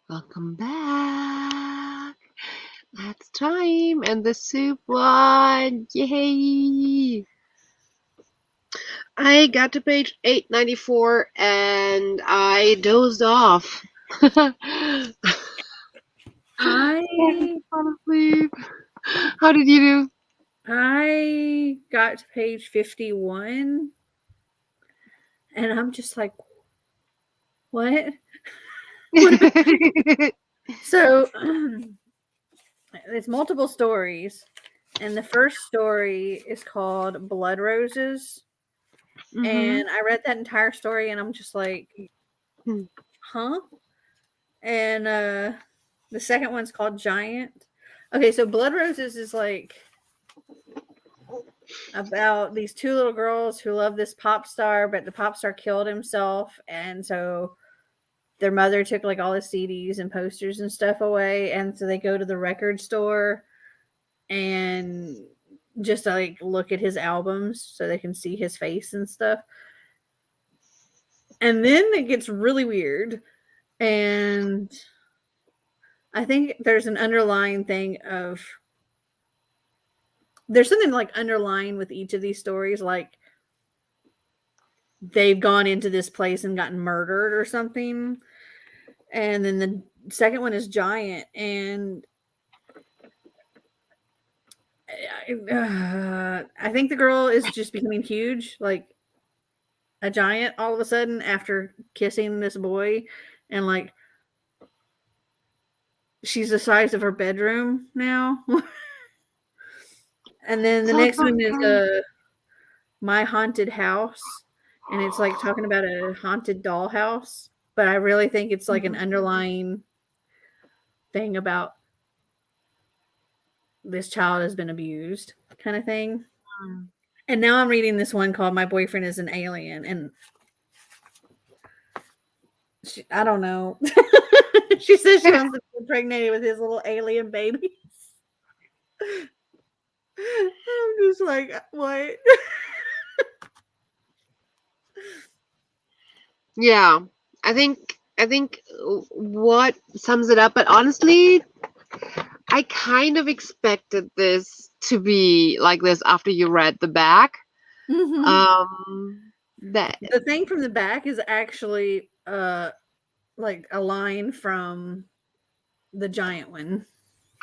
C: Welcome back. That's time. And the soup one. Yay. I got to page 894 and I dozed off. I
A: I
C: fell asleep. How did you do?
A: I got to page 51 and I'm just like, what? So it's multiple stories. And the first story is called Blood Roses.
C: Mhm.
A: And I read that entire story and I'm just like,
C: Hmm.
A: huh? And the second one's called Giant. Okay, so Blood Roses is like about these two little girls who love this pop star, but the pop star killed himself, and so their mother took like all the CDs and posters and stuff away, and so they go to the record store and just like look at his albums so they can see his face and stuff. And then it gets really weird, and I think there's an underlying thing of there's something like underlying with each of these stories, like they've gone into this place and gotten murdered or something. And then the second one is Giant, and I think the girl is just becoming huge, like a giant all of a sudden after kissing this boy, and like she's the size of her bedroom now. And then the next one is My Haunted House, and it's like talking about a haunted dollhouse, but I really think it's like an underlying thing about this child has been abused kind of thing. And now I'm reading this one called My Boyfriend is an Alien, and I don't know. She says she wants to be impregnated with his little alien babies. I'm just like, what?
C: Yeah, I think what sums it up, but honestly, I kind of expected this to be like this after you read the back. That
A: The thing from the back is actually like a line from the giant one.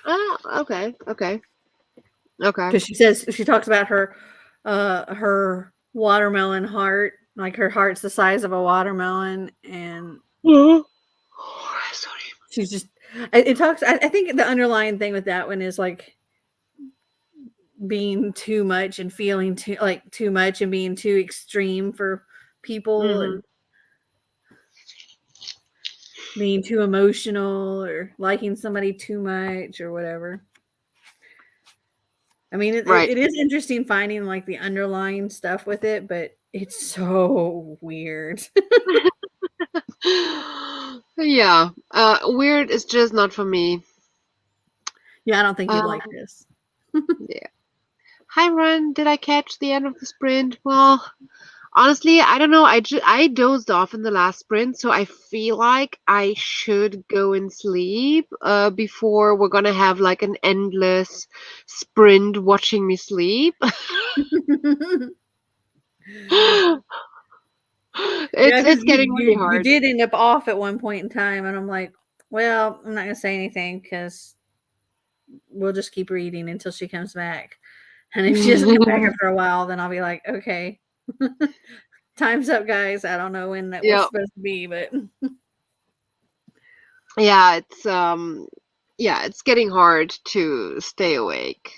C: okay, okay.
A: Because she talks about her watermelon heart, like her heart's the size of a watermelon, and
C: Oh, sorry.
A: she's just it talks. I think the underlying thing with that one is like being too much and feeling too much and being too extreme for people, and being too emotional or liking somebody too much or whatever. I mean,
C: Right.
A: it is interesting finding like the underlying stuff with it, but it's so weird.
C: Yeah. Weird is just not for me.
A: Yeah, I don't think you'd
C: Um,
A: like this.
C: yeah. Hi, Ron. Did I catch the end of the sprint? Well, honestly, I don't know. I dozed off in the last sprint, so I feel like I should go and sleep before we're gonna have like an endless sprint watching me sleep.
A: Yeah, because
C: It's getting really
A: you
C: hard.
A: did end up off at one point in time, and I'm like, well, I'm not gonna say anything because we'll just keep reading until she comes back. And if she doesn't come back after a while, then I'll be like, okay, time's up, guys. I don't know when that was
C: Yeah,
A: supposed to be, but
C: yeah, it's getting hard to stay awake.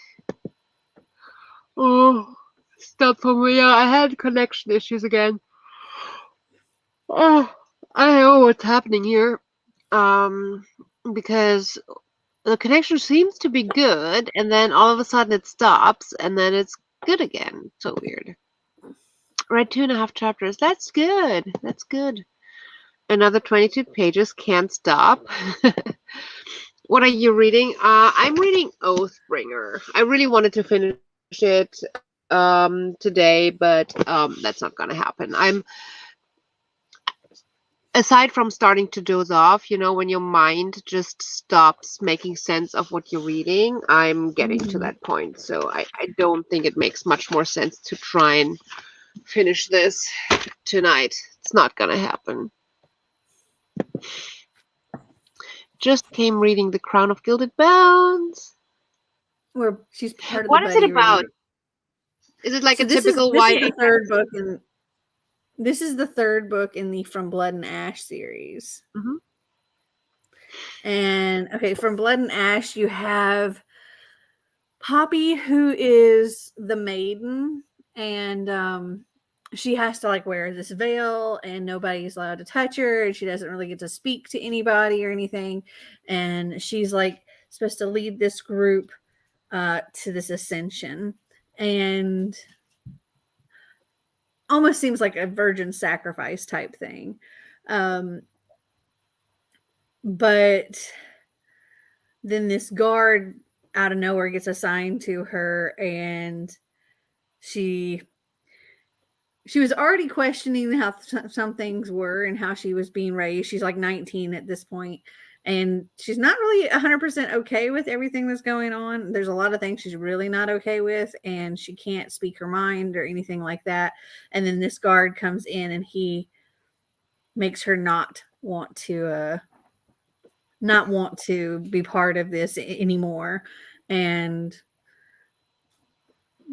C: Oh, stop for me. Yeah, I had connection issues again. Oh, I don't know what's happening here. Um, because the connection seems to be good, and then all of a sudden it stops, and then it's good again. So weird. Read 2.5 chapters. That's good. That's good. Another 22 pages. Can't stop. What are you reading? I'm reading Oathbringer. I really wanted to finish it today, but that's not gonna happen. aside from starting to doze off, when your mind just stops making sense of what you're reading, I'm getting to
A: Mhm.
C: that point. So I don't think it makes much more sense to try and finish this tonight. It's not gonna happen. Just came reading The Crown of Gilded Bones.
A: Where she's part of the
C: What is it
A: buddy
C: about?
A: read.
C: Is it like
A: So
C: a typical
A: this is
C: YA?
A: the third book in this is the third book in the From Blood and Ash series.
C: Mhm.
A: And okay, from Blood and Ash, you have Poppy, who is the maiden, and she has to like wear this veil, and nobody's allowed to touch her, and she doesn't really get to speak to anybody or anything. And she's like supposed to lead this group to this ascension, and almost seems like a virgin sacrifice type thing. But then this guard out of nowhere gets assigned to her, and she was already questioning how some things were and how she was being raised. She's like 19 at this point, and she's not really 100% okay with everything that's going on. There's a lot of things she's really not okay with, and she can't speak her mind or anything like that. And then this guard comes in, and he makes her not want to be part of this anymore. And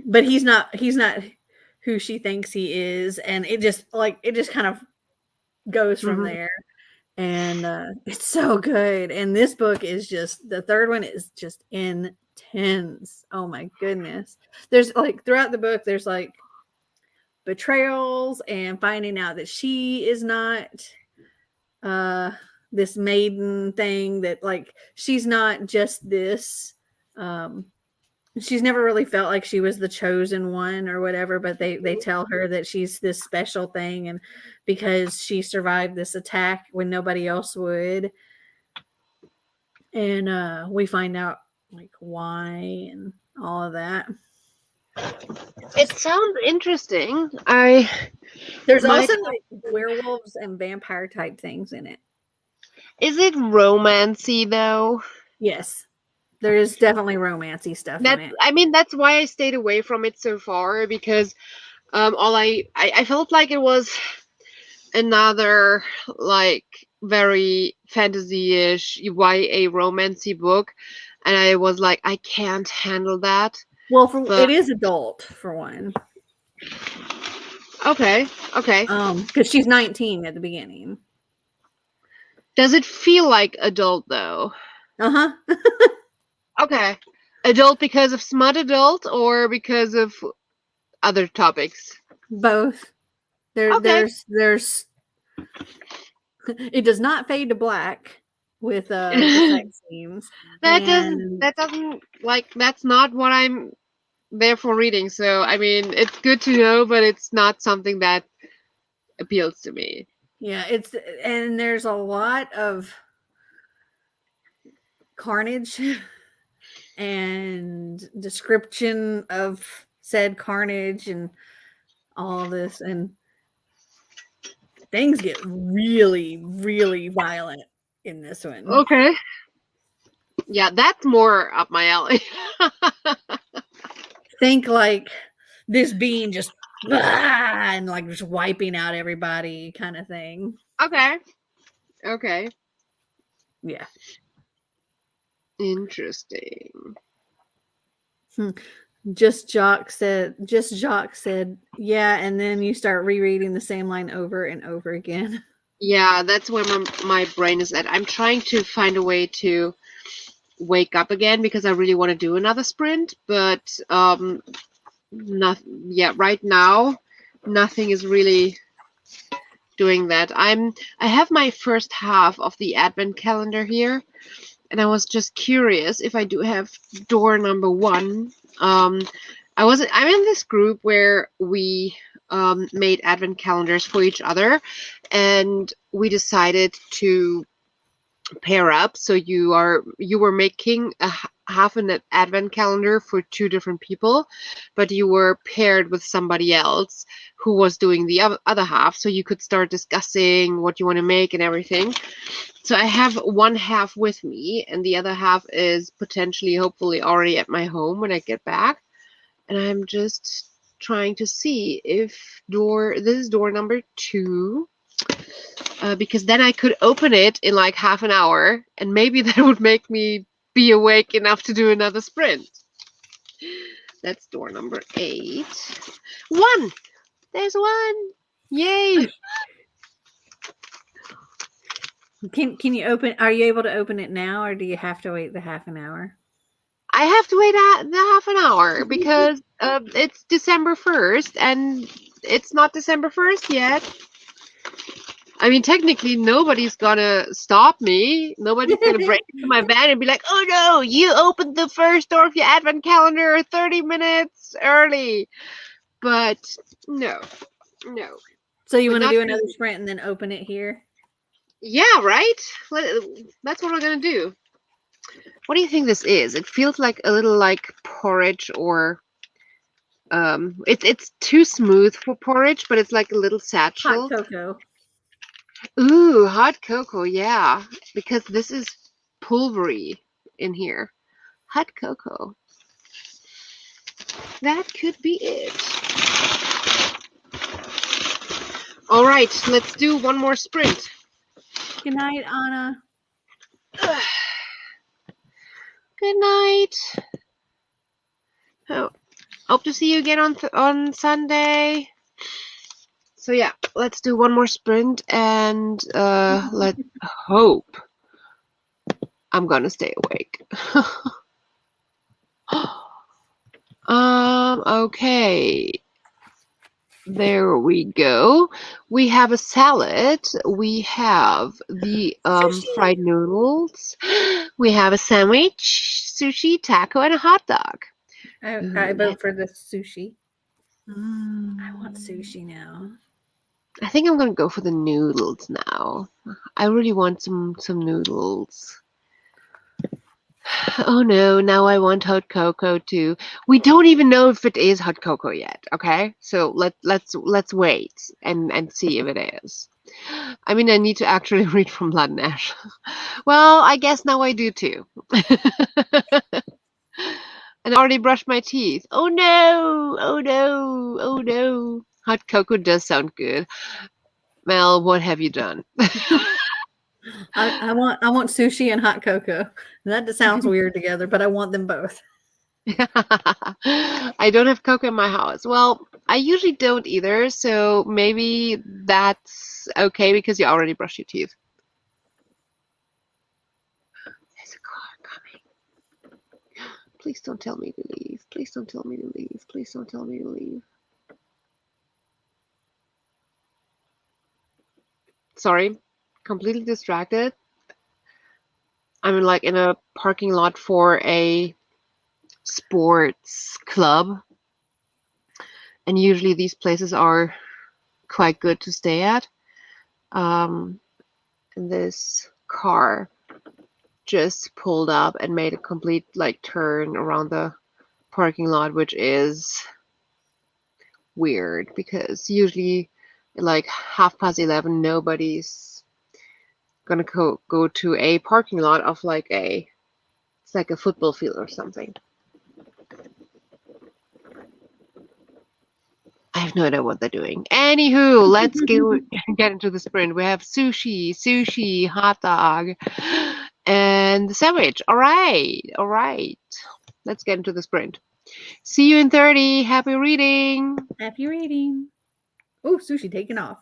A: but he's not who she thinks he is, and it just kind of goes from
C: Mhm.
A: there. And it's so good. And this book is just, the third one is just intense. Oh my goodness. There's like throughout the book, there's like betrayals and finding out that she is not this maiden thing, that like she's not just this she's never really felt like she was the chosen one or whatever, but they tell her that she's this special thing, and because she survived this attack when nobody else would. And we find out like why and all of that.
C: It sounds interesting.
A: There's
C: might.
A: also like werewolves and vampire type things in it.
C: Is it romancy though?
A: Yes, there is definitely romancy stuff in it.
C: That's why I stayed away from it so far, because all I felt like it was another like very fantasy-ish YA romancy book, and I was like, I can't handle that.
A: Well,
C: But
A: it is adult for one.
C: okay.
A: Because she's 19 at the beginning.
C: Does it feel like adult though?
A: Uh-huh.
C: Okay. Adult because of smut adult or because of other topics?
A: Both.
C: Okay.
A: There's it does not fade to black with the sex scenes.
C: That doesn't like, that's not what I'm there for reading. So it's good to know, but it's not something that appeals to me.
A: Yeah, and there's a lot of carnage and description of said carnage and all this, and things get really, really violent in this one.
C: Okay. Yeah, that's more up my alley.
A: Think like this being just and like just wiping out everybody kind of thing.
C: Okay.
A: Yeah.
C: Interesting.
A: Just Jacques said, yeah, and then you start rereading the same line over and over again.
C: Yeah, that's where my brain is at. I'm trying to find a way to wake up again because I really want to do another sprint, but right now nothing is really doing that. I have my first half of the advent calendar here, and I was just curious if I do have door number 1. I'm in this group where we made advent calendars for each other, and we decided to pair up. So you were making half an advent calendar for two different people, but you were paired with somebody else who was doing the other half. So you could start discussing what you want to make and everything. So I have one half with me, and the other half is potentially, hopefully, already at my home when I get back. And I'm just trying to see if this is door number 2. Because then I could open it in like half an hour, and maybe that would make me be awake enough to do another sprint. That's door number 8. 1! There's 1! Yay!
A: Can you open? Are you able to open it now, or do you have to wait the half an hour?
C: I have to wait the half an hour because it's December 1st, and it's not December 1st yet. I mean, technically, nobody's gonna stop me. Nobody's gonna break into my van and be like, "Oh no, you opened the first door of your advent calendar 30 minutes early." But no.
A: So you
C: But
A: want to
C: not
A: do
C: gonna
A: another sprint and then open it here?
C: Yeah, right? That's what we're gonna do. What do you think this is? It feels like a little like porridge, or it's too smooth for porridge, but it's like a little
A: Hot
C: satchel.
A: cocoa.
C: Ooh, hot cocoa, yeah. Because this is pulvery in here. Hot cocoa. That could be it. All right, let's do one more sprint.
A: Good night, Anna.
C: Good night. Oh, hope to see you again on Sunday. So yeah, let's do one more sprint, and let's hope I'm gonna stay awake. Okay. There we go. We have a salad. We have the fried noodles. We have a sandwich, sushi, taco, and a hot dog.
A: I vote for the sushi. I want
C: Mm.
A: sushi now.
C: I think I'm gonna go for the noodles now. I really want some noodles. Oh no, now I want hot cocoa too. We don't even know if it is hot cocoa yet, okay? So let's wait and see if it is. I mean, I need to actually read from Blood and Ash. Well, I guess now I do too. And I already brushed my teeth. Oh no! Oh no! Oh no! Hot cocoa does sound good. Mel, what have you done?
A: I want sushi and hot cocoa. That sounds weird together, but I want them both.
C: I don't have cocoa in my house. Well, I usually don't either, so maybe that's okay because you already brushed your teeth. There's a car coming. Please don't tell me to leave. Please don't tell me to leave. Please don't tell me to leave. Sorry, completely distracted. I'm like in a parking lot for a sports club, and usually these places are quite good to stay at. And this car just pulled up and made a complete like turn around the parking lot, which is weird because usually like 11:30 nobody's gonna go to a parking lot of like it's like a football field or something. I have no idea what they're doing. Anywho, let's get into the sprint. We have sushi, hot dog, and the sandwich. All right. Let's get into the sprint. See you in 30. Happy reading.
A: Happy reading. Oh, sushi taking off.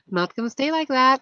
C: Not gonna stay like that.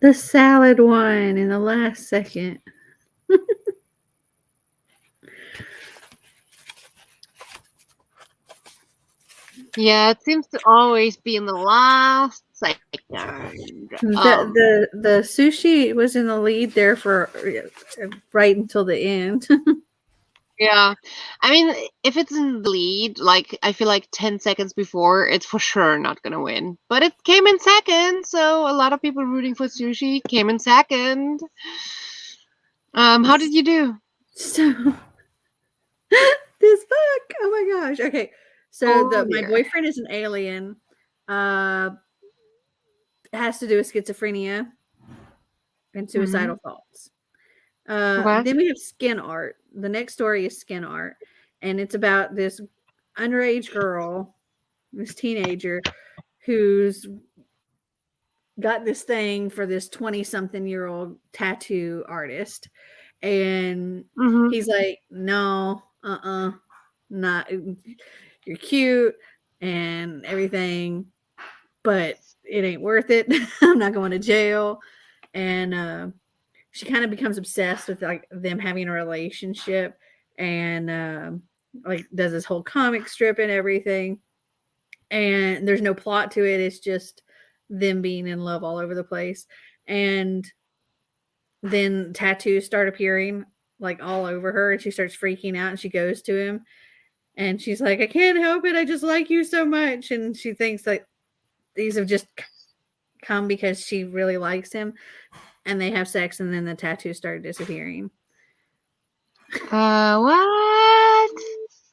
A: The salad one in the last second.
C: Yeah, it seems to always be in the last second.
A: The sushi was in the lead there for right until the end.
C: Yeah. I mean, if it's in the lead, like, I feel like 10 seconds before, it's for sure not gonna win. But it came in second, so a lot of people rooting for sushi came in second. How did you do?
A: So this book, oh my gosh. Okay, so
C: Oh
A: my
C: dear.
A: boyfriend is an alien. Has to do with schizophrenia and suicidal thoughts.
C: Okay.
A: Then we have skin art. The next story is skin art, and it's about this underage girl, this teenager, who's got this thing for this 20-something-year-old tattoo artist, and
C: Mm-hmm.
A: he's like, no, not, you're cute and everything, but it ain't worth it. I'm not going to jail. And she kind of becomes obsessed with like them having a relationship, and like does this whole comic strip and everything, and there's no plot to it. It's just them being in love all over the place. And then tattoos start appearing like all over her, and she starts freaking out, and she goes to him, and she's like, I can't help it, I just like you so much. And she thinks that these have just come because she really likes him, and they have sex, and then the tattoos start disappearing.
C: What?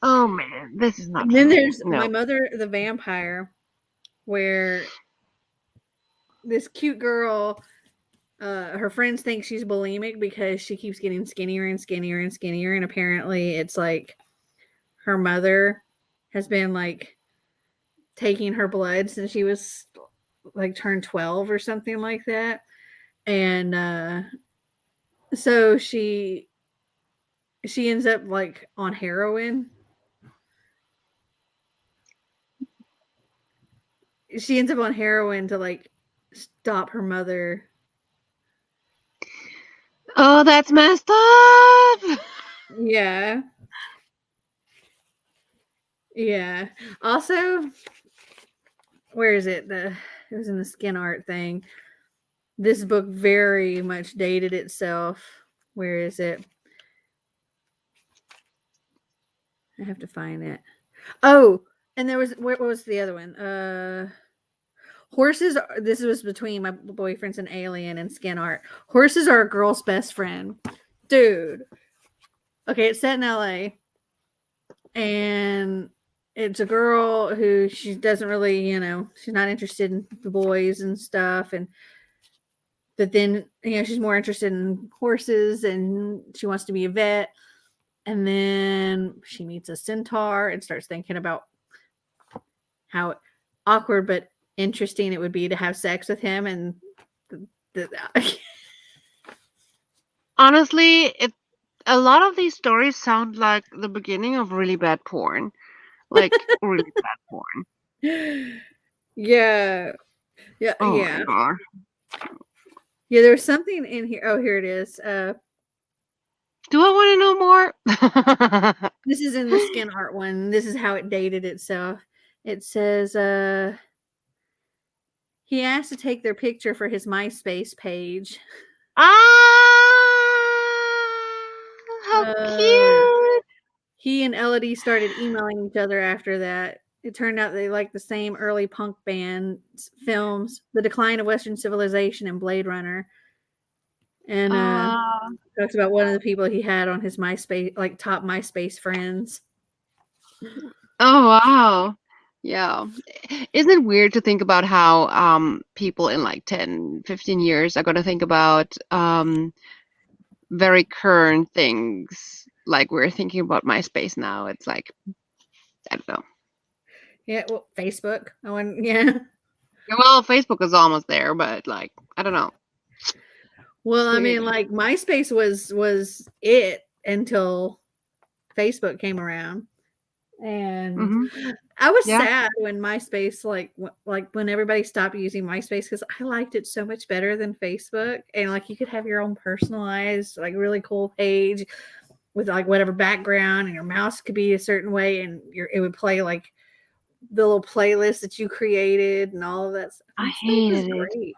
C: Oh man, this is not
A: And then
C: for me.
A: there's
C: No.
A: My Mother the Vampire, where this cute girl, her friends think she's bulimic because she keeps getting skinnier and skinnier and skinnier, and apparently it's like her mother has been like taking her blood since she was like turned 12 or something like that. And so she ends up like on heroin. She ends up on heroin to like stop her mother.
C: Oh, that's messed up.
A: Yeah. Yeah. Also, where is it? It was in the skin art thing. This book very much dated itself. Where is it? I have to find it. Oh, and there was, what was the other one? Horses. This was between My Boyfriend's an Alien and skin art. Horses are a girl's best friend, dude. Okay, it's set in LA, and it's a girl who she doesn't really, she's not interested in the boys and stuff, and but then she's more interested in horses, and she wants to be a vet. And then she meets a centaur and starts thinking about how awkward but interesting it would be to have sex with him. And
C: Honestly, a lot of these stories sound like the beginning of really bad porn. Like really bad porn.
A: yeah, yeah,
C: Oh my
A: yeah,
C: god.
A: yeah. There's something in here. Oh, here it is.
C: Do I want to know more?
A: This is in the skin art one. This is how it dated itself. It says, he asked to take their picture for his MySpace page.
C: How
A: Uh,
C: cute.
A: he and Elodie started emailing each other after that. It turned out they liked the same early punk bands, films, The Decline of Western Civilization, and Blade Runner. And talks about one of the people he had on his MySpace, like top MySpace friends.
C: Oh wow. Yeah. Isn't it weird to think about how people in like 10, 15 years are going to think about very current things like we're thinking about MySpace now. It's like, I don't know.
A: Yeah, well, Facebook. Oh, and yeah.
C: Well, Facebook is almost there, but like, I don't know.
A: Well,
C: It's
A: I mean,
C: weird.
A: like MySpace was it until Facebook came around. And
C: Mm-hmm.
A: I was
C: Yeah.
A: sad when MySpace, like when everybody stopped using MySpace, because I liked it so much better than Facebook. And like you could have your own personalized, like really cool page with like whatever background, and your mouse could be a certain way, and it would play like the little playlist that you created and all of that stuff.
C: I
A: MySpace was
C: hated it.
A: great.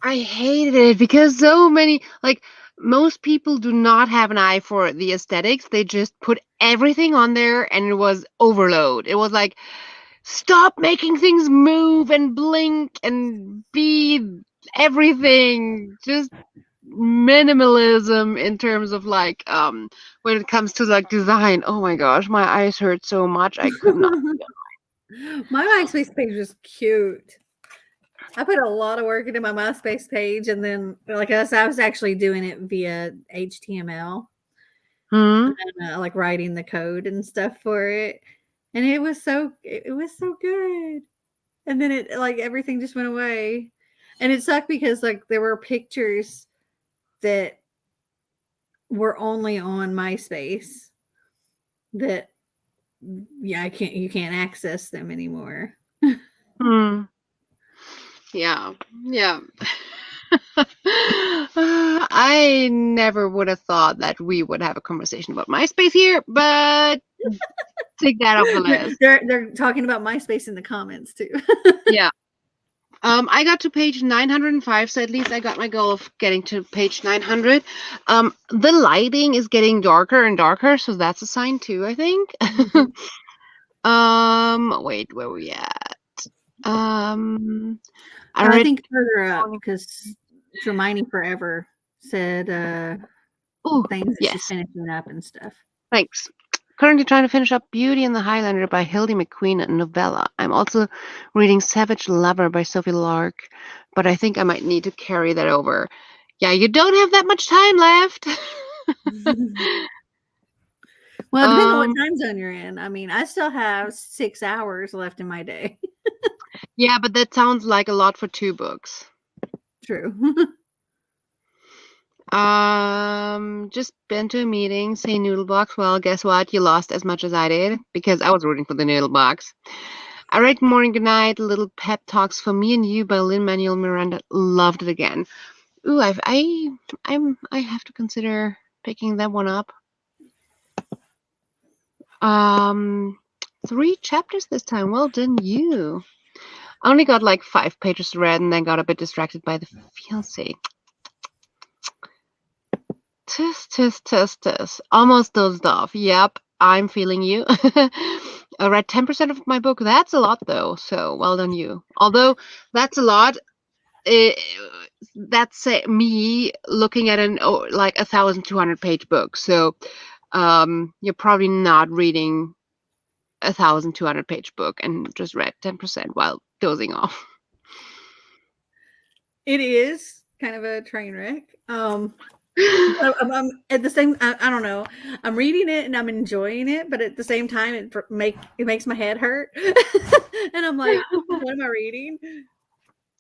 C: I hated it because so many, like, most people do not have an eye for the aesthetics. They just put everything on there and it was overload. It was like, stop making things move and blink and be everything. Just minimalism in terms of like when it comes to like design. Oh my gosh, my eyes hurt so much. I could not.
A: My MySpace page was cute. I put a lot of work into my MySpace page, and then like I was actually doing it via HTML,
C: Hmm.
A: and, like writing the code and stuff for it, and it was so good. And then it like everything just went away, and it sucked because like there were pictures that were only on MySpace that yeah you can't access them anymore.
C: Hmm. Yeah. Yeah. I never would have thought that we would have a conversation about MySpace here, but take that off the list.
A: They're talking about MySpace in the comments too.
C: Yeah. I got to page 905, so at least I got my goal of getting to page 900. The lighting is getting darker and darker, so that's a sign too, I think. Wait, where we at? I
A: I
C: read.
A: think further up because Hermione Forever said
C: Oh,
A: things that she's
C: yes.
A: finishing up and stuff.
C: Thanks. Currently trying to finish up Beauty and the Highlander by Hildy McQueen novella. I'm also reading Savage Lover by Sophie Lark, but I think I might need to carry that over. Yeah, you don't have that much time left.
A: Well, it depends on what
C: um,
A: time zone you're in. I mean, I still have 6 hours left in my day.
C: yeah, but that sounds like a lot for 2 books.
A: True.
C: Just been to a meeting, say noodle box. Well, guess what? You lost as much as I did because I was rooting for the noodle box. I read Morning Goodnight, Little Pep Talks for Me and You by Lin-Manuel Miranda. Loved it again. Ooh, I have to consider picking that one up. 3 chapters this time. Well done, you. I only got like 5 pages read and then got a bit distracted by the fiancé. Tis. Almost dozed off. Yep, I'm feeling you. I read 10% of my book. That's a lot, though. So well done, you. Although that's a lot, that's me looking at like 1,200-page book. So you're probably not reading 1,200-page book and just read 10% while dozing off.
A: It is kind of a train wreck. I'm at the same. I don't know. I'm reading it and I'm enjoying it, but at the same time, it makes my head hurt, and I'm like, what am I reading?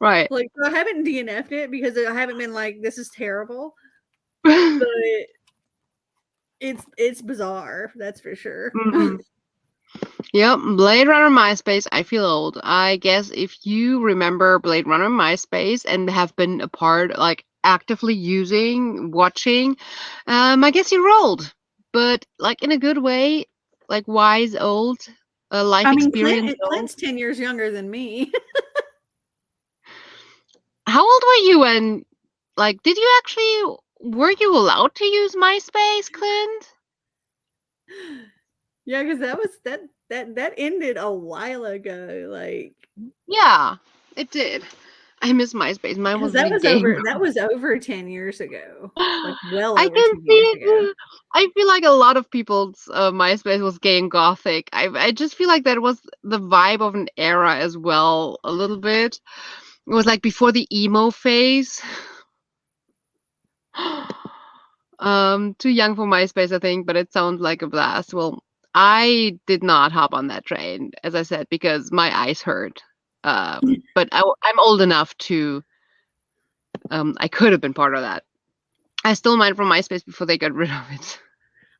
C: Right.
A: Like, so I haven't DNF'd it because I haven't been like, this is terrible, but it's bizarre. That's for sure.
C: Mm-mm. Yep, Blade Runner MySpace. I feel old. I guess if you remember Blade Runner MySpace and have been a part, like actively using, watching, I guess you're old, but like in a good way, like wise old, life
A: I mean,
C: experience old.
A: Clint's 10 years younger than me.
C: How old were you when, like, were you allowed to use MySpace, Clint?
A: Yeah, because that ended a while ago. Like,
C: Yeah, it did. I miss MySpace. Mine
A: because
C: was the game.
A: that was over 10 years ago. Like, well
C: I
A: over
C: can
A: 10
C: see
A: years ago.
C: it. I feel like a lot of people's MySpace was gay and gothic. I just feel like that was the vibe of an era as well, a little bit. It was like before the emo phase. Too young for MySpace, I think, but it sounds like a blast. Well, I did not hop on that train, as I said, because my eyes hurt. But I'm old enough to. I could have been part of that. I stole mine from MySpace before they got rid of it.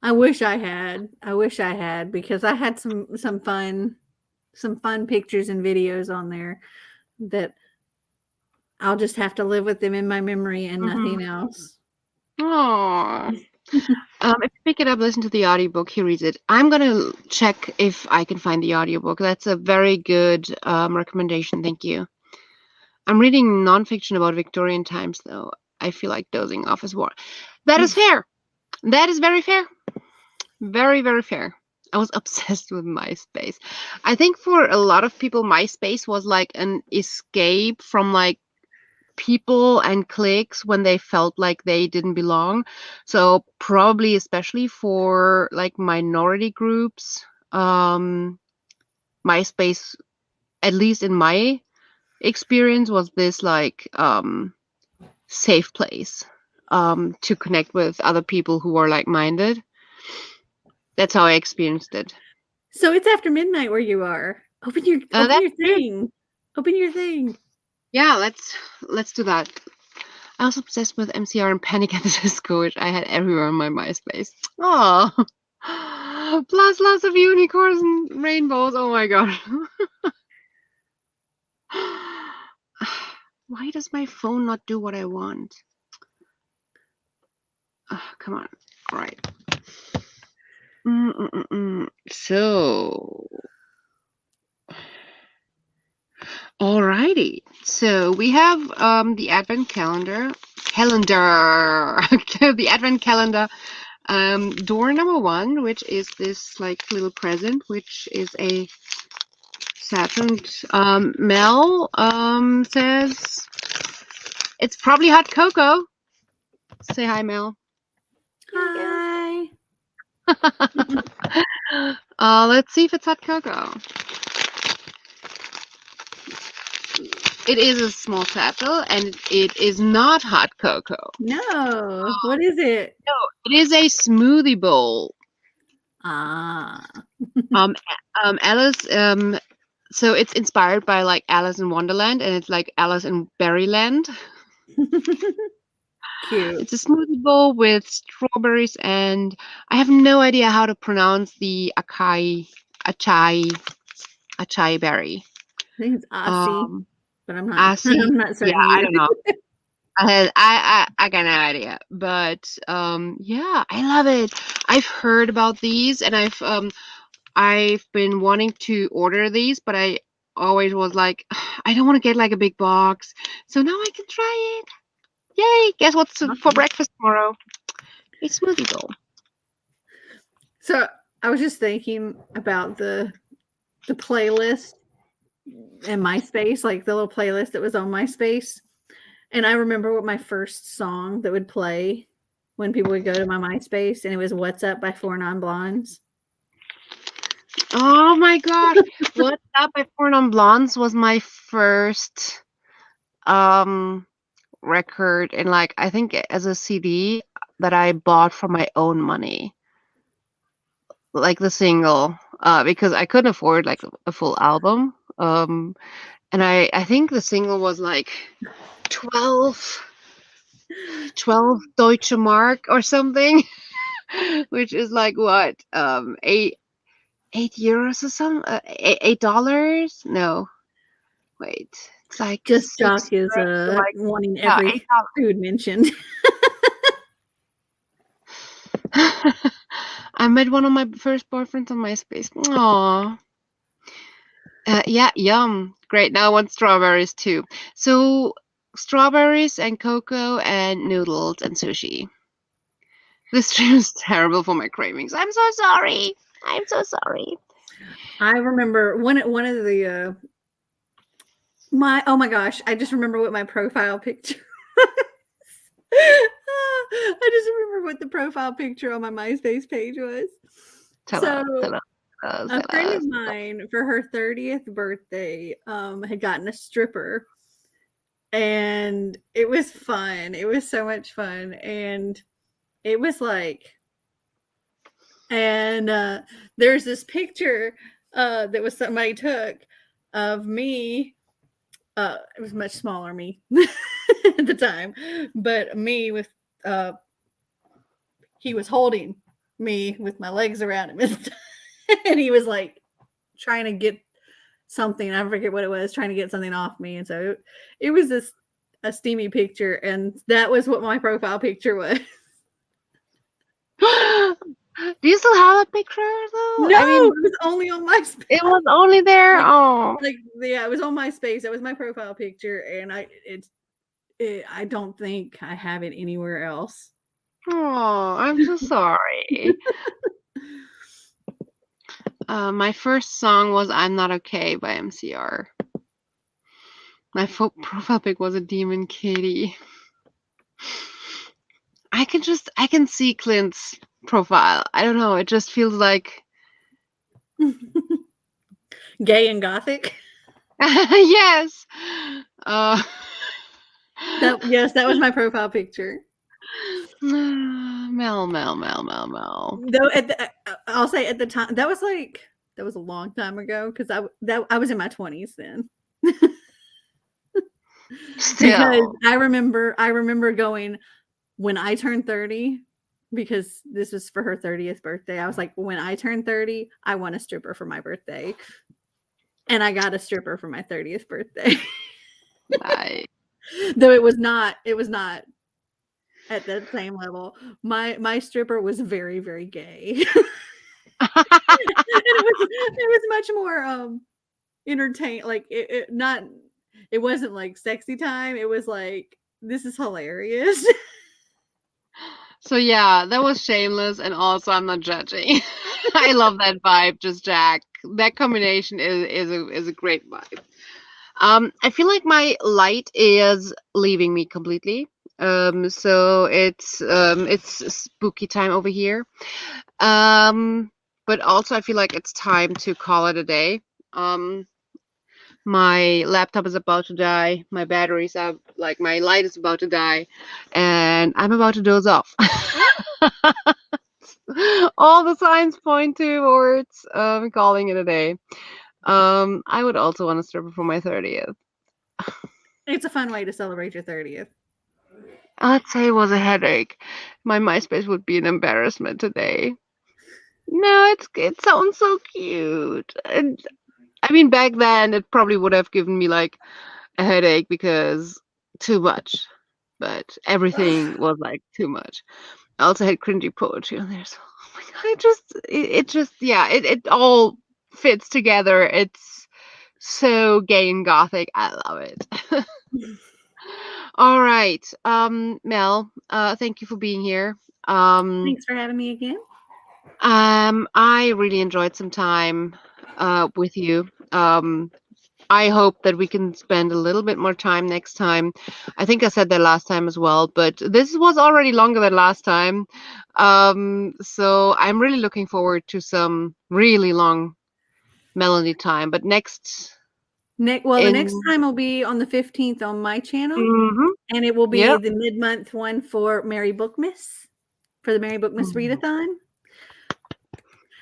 A: I wish I had. I wish I had, because I had some fun pictures and videos on there that I'll just have to live with them in my memory and nothing else.
C: Oh. If you pick it up, listen to the audiobook, he reads it. I'm going to check if I can find the audiobook. That's a very good recommendation. Thank you. I'm reading nonfiction about Victorian times, though. I feel like dozing off is war. That is fair. That is very fair. Very, very fair. I was obsessed with MySpace. I think for a lot of people, MySpace was like an escape from like people and cliques when they felt like they didn't belong. So probably especially for like minority groups, MySpace, at least in my experience, was this like safe place to connect with other people who are like-minded. That's how I experienced it.
A: So it's after midnight where you are. Open your thing. Open your thing.
C: Yeah, let's do that. I was obsessed with MCR and Panic at the Disco, which I had everywhere on my MySpace. Oh, plus lots of unicorns and rainbows. Oh my god. Why does my phone not do what I want? Come on. All right. So, alrighty. So we have the Advent calendar. The Advent calendar. Door number 1, which is this like little present, which is a satchel. Mel says it's probably hot cocoa. Say hi, Mel.
A: Hi.
C: Let's see if it's hot cocoa. It is a small satchel, and it is not hot cocoa.
A: No. What is it?
C: No, it is a smoothie bowl. Alice. So it's inspired by like Alice in Wonderland, and it's like Alice in Berryland.
A: Cute.
C: It's a smoothie bowl with strawberries, and I have no idea how to pronounce the acai berry.
A: I think it's Aussie, but I'm not.
C: Aussie.
A: I'm not certain.
C: Yeah,
A: either.
C: I don't know. I got no idea, but yeah, I love it. I've heard about these, and I've been wanting to order these, but I always was like, I don't want to get like a big box, so now I can try it. Yay! Guess what's for breakfast tomorrow? A smoothie bowl.
A: So I was just thinking about the playlist in MySpace, like the little playlist that was on MySpace. And I remember what my first song that would play when people would go to my MySpace, and it was "What's Up" by 4 Non-Blondes.
C: Oh my gosh! What's Up by 4 Non-Blondes was my first record, and like I think as a CD that I bought for my own money, like the single, because I couldn't afford like a full album. And I think the single was like 12 Deutsche Mark or something, which is like what, €8 or some, $8? No, wait, it's like
A: Just
C: €6,
A: Jock is
C: like,
A: wanting
C: yeah,
A: every food mentioned.
C: I met one of my first boyfriends on MySpace. Aww. Yeah, yum. Great. Now I want strawberries too. So strawberries and cocoa and noodles and sushi. This stream is terrible for my cravings. I'm so sorry. I'm so sorry.
A: I remember one of the oh my gosh, I just remember what my profile picture I just remember what the profile picture on my MySpace page was.
C: Tell us.
A: A friend of mine, for her 30th birthday, had gotten a stripper, and it was fun. It was so much fun, and it was like, and there's this picture that was somebody took of me. It was much smaller me at the time, but me with he was holding me with my legs around him, and he was like trying to get something. I forget what it was, trying to get something off me, and so it was this a steamy picture, and that was what my profile picture was.
C: Do you still have that picture though?
A: No,
C: I mean,
A: it was only on MySpace.
C: it was only there.
A: Like,
C: Oh,
A: yeah, it was on MySpace. That was my profile picture, and I don't think I have it anywhere else.
C: oh, I'm so sorry. My first song was "I'm Not Okay" by MCR. My profile pic was a demon kitty. I can see Clint's profile. I don't know. It just feels like
A: Gay and gothic.
C: yes.
A: Yes, that was my profile picture.
C: Mel.
A: Though I'll say at the time that was a long time ago because I was in my 20s then.
C: Still.
A: Because I remember going when I turned 30, because this was for her 30th birthday. I was like, when I turn 30, I want a stripper for my birthday. And I got a stripper for my 30th birthday.
C: Nice.
A: Though it was not at that same level. My stripper was very, very gay. And it was much more entertain, like it wasn't like sexy time. It was like, this is hilarious.
C: So yeah, that was shameless, and also I'm not judging. I love that vibe, just Jack. That combination is a great vibe. I feel like my light is leaving me completely. So it's spooky time over here. But also I feel like it's time to call it a day. My laptop is about to die. My batteries are like my light is about to die, and I'm about to doze off. All the signs point towards calling it a day. I would also want to stripper for my 30th.
A: It's a fun way to celebrate your 30th.
C: Let's say it was a headache. My MySpace would be an embarrassment today. No, it sounds so cute. And I mean, back then it probably would have given me like a headache because too much. But everything was like too much. I also had cringy poetry on there. So, oh my god, it just yeah, it all fits together. It's so gay and gothic. I love it. All right, Mel. Thank you for being here.
A: Thanks for having me again.
C: I really enjoyed some time with you. I hope that we can spend a little bit more time next time. I think I said that last time as well, but this was already longer than last time. So I'm really looking forward to some really long melody time. But next,
A: The next time will be on the 15th on my channel,
C: mm-hmm,
A: and it will be
C: yep.
A: the mid-month one for Merry Bookmas, for the Merry Bookmas readathon.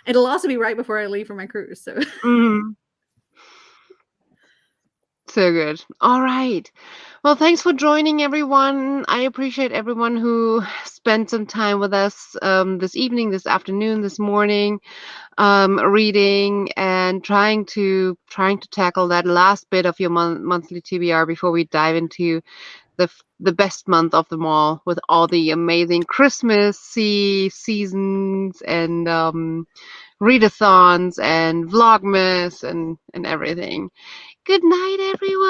A: It'll also be right before I leave for my cruise. So.
C: So good. All right. Well, thanks for joining, everyone. I appreciate everyone who spent some time with us this evening, this afternoon, this morning, reading and trying to tackle that last bit of your monthly TBR before we dive into the best month of them all, with all the amazing Christmas seasons and readathons and vlogmas and everything. Good night, everyone.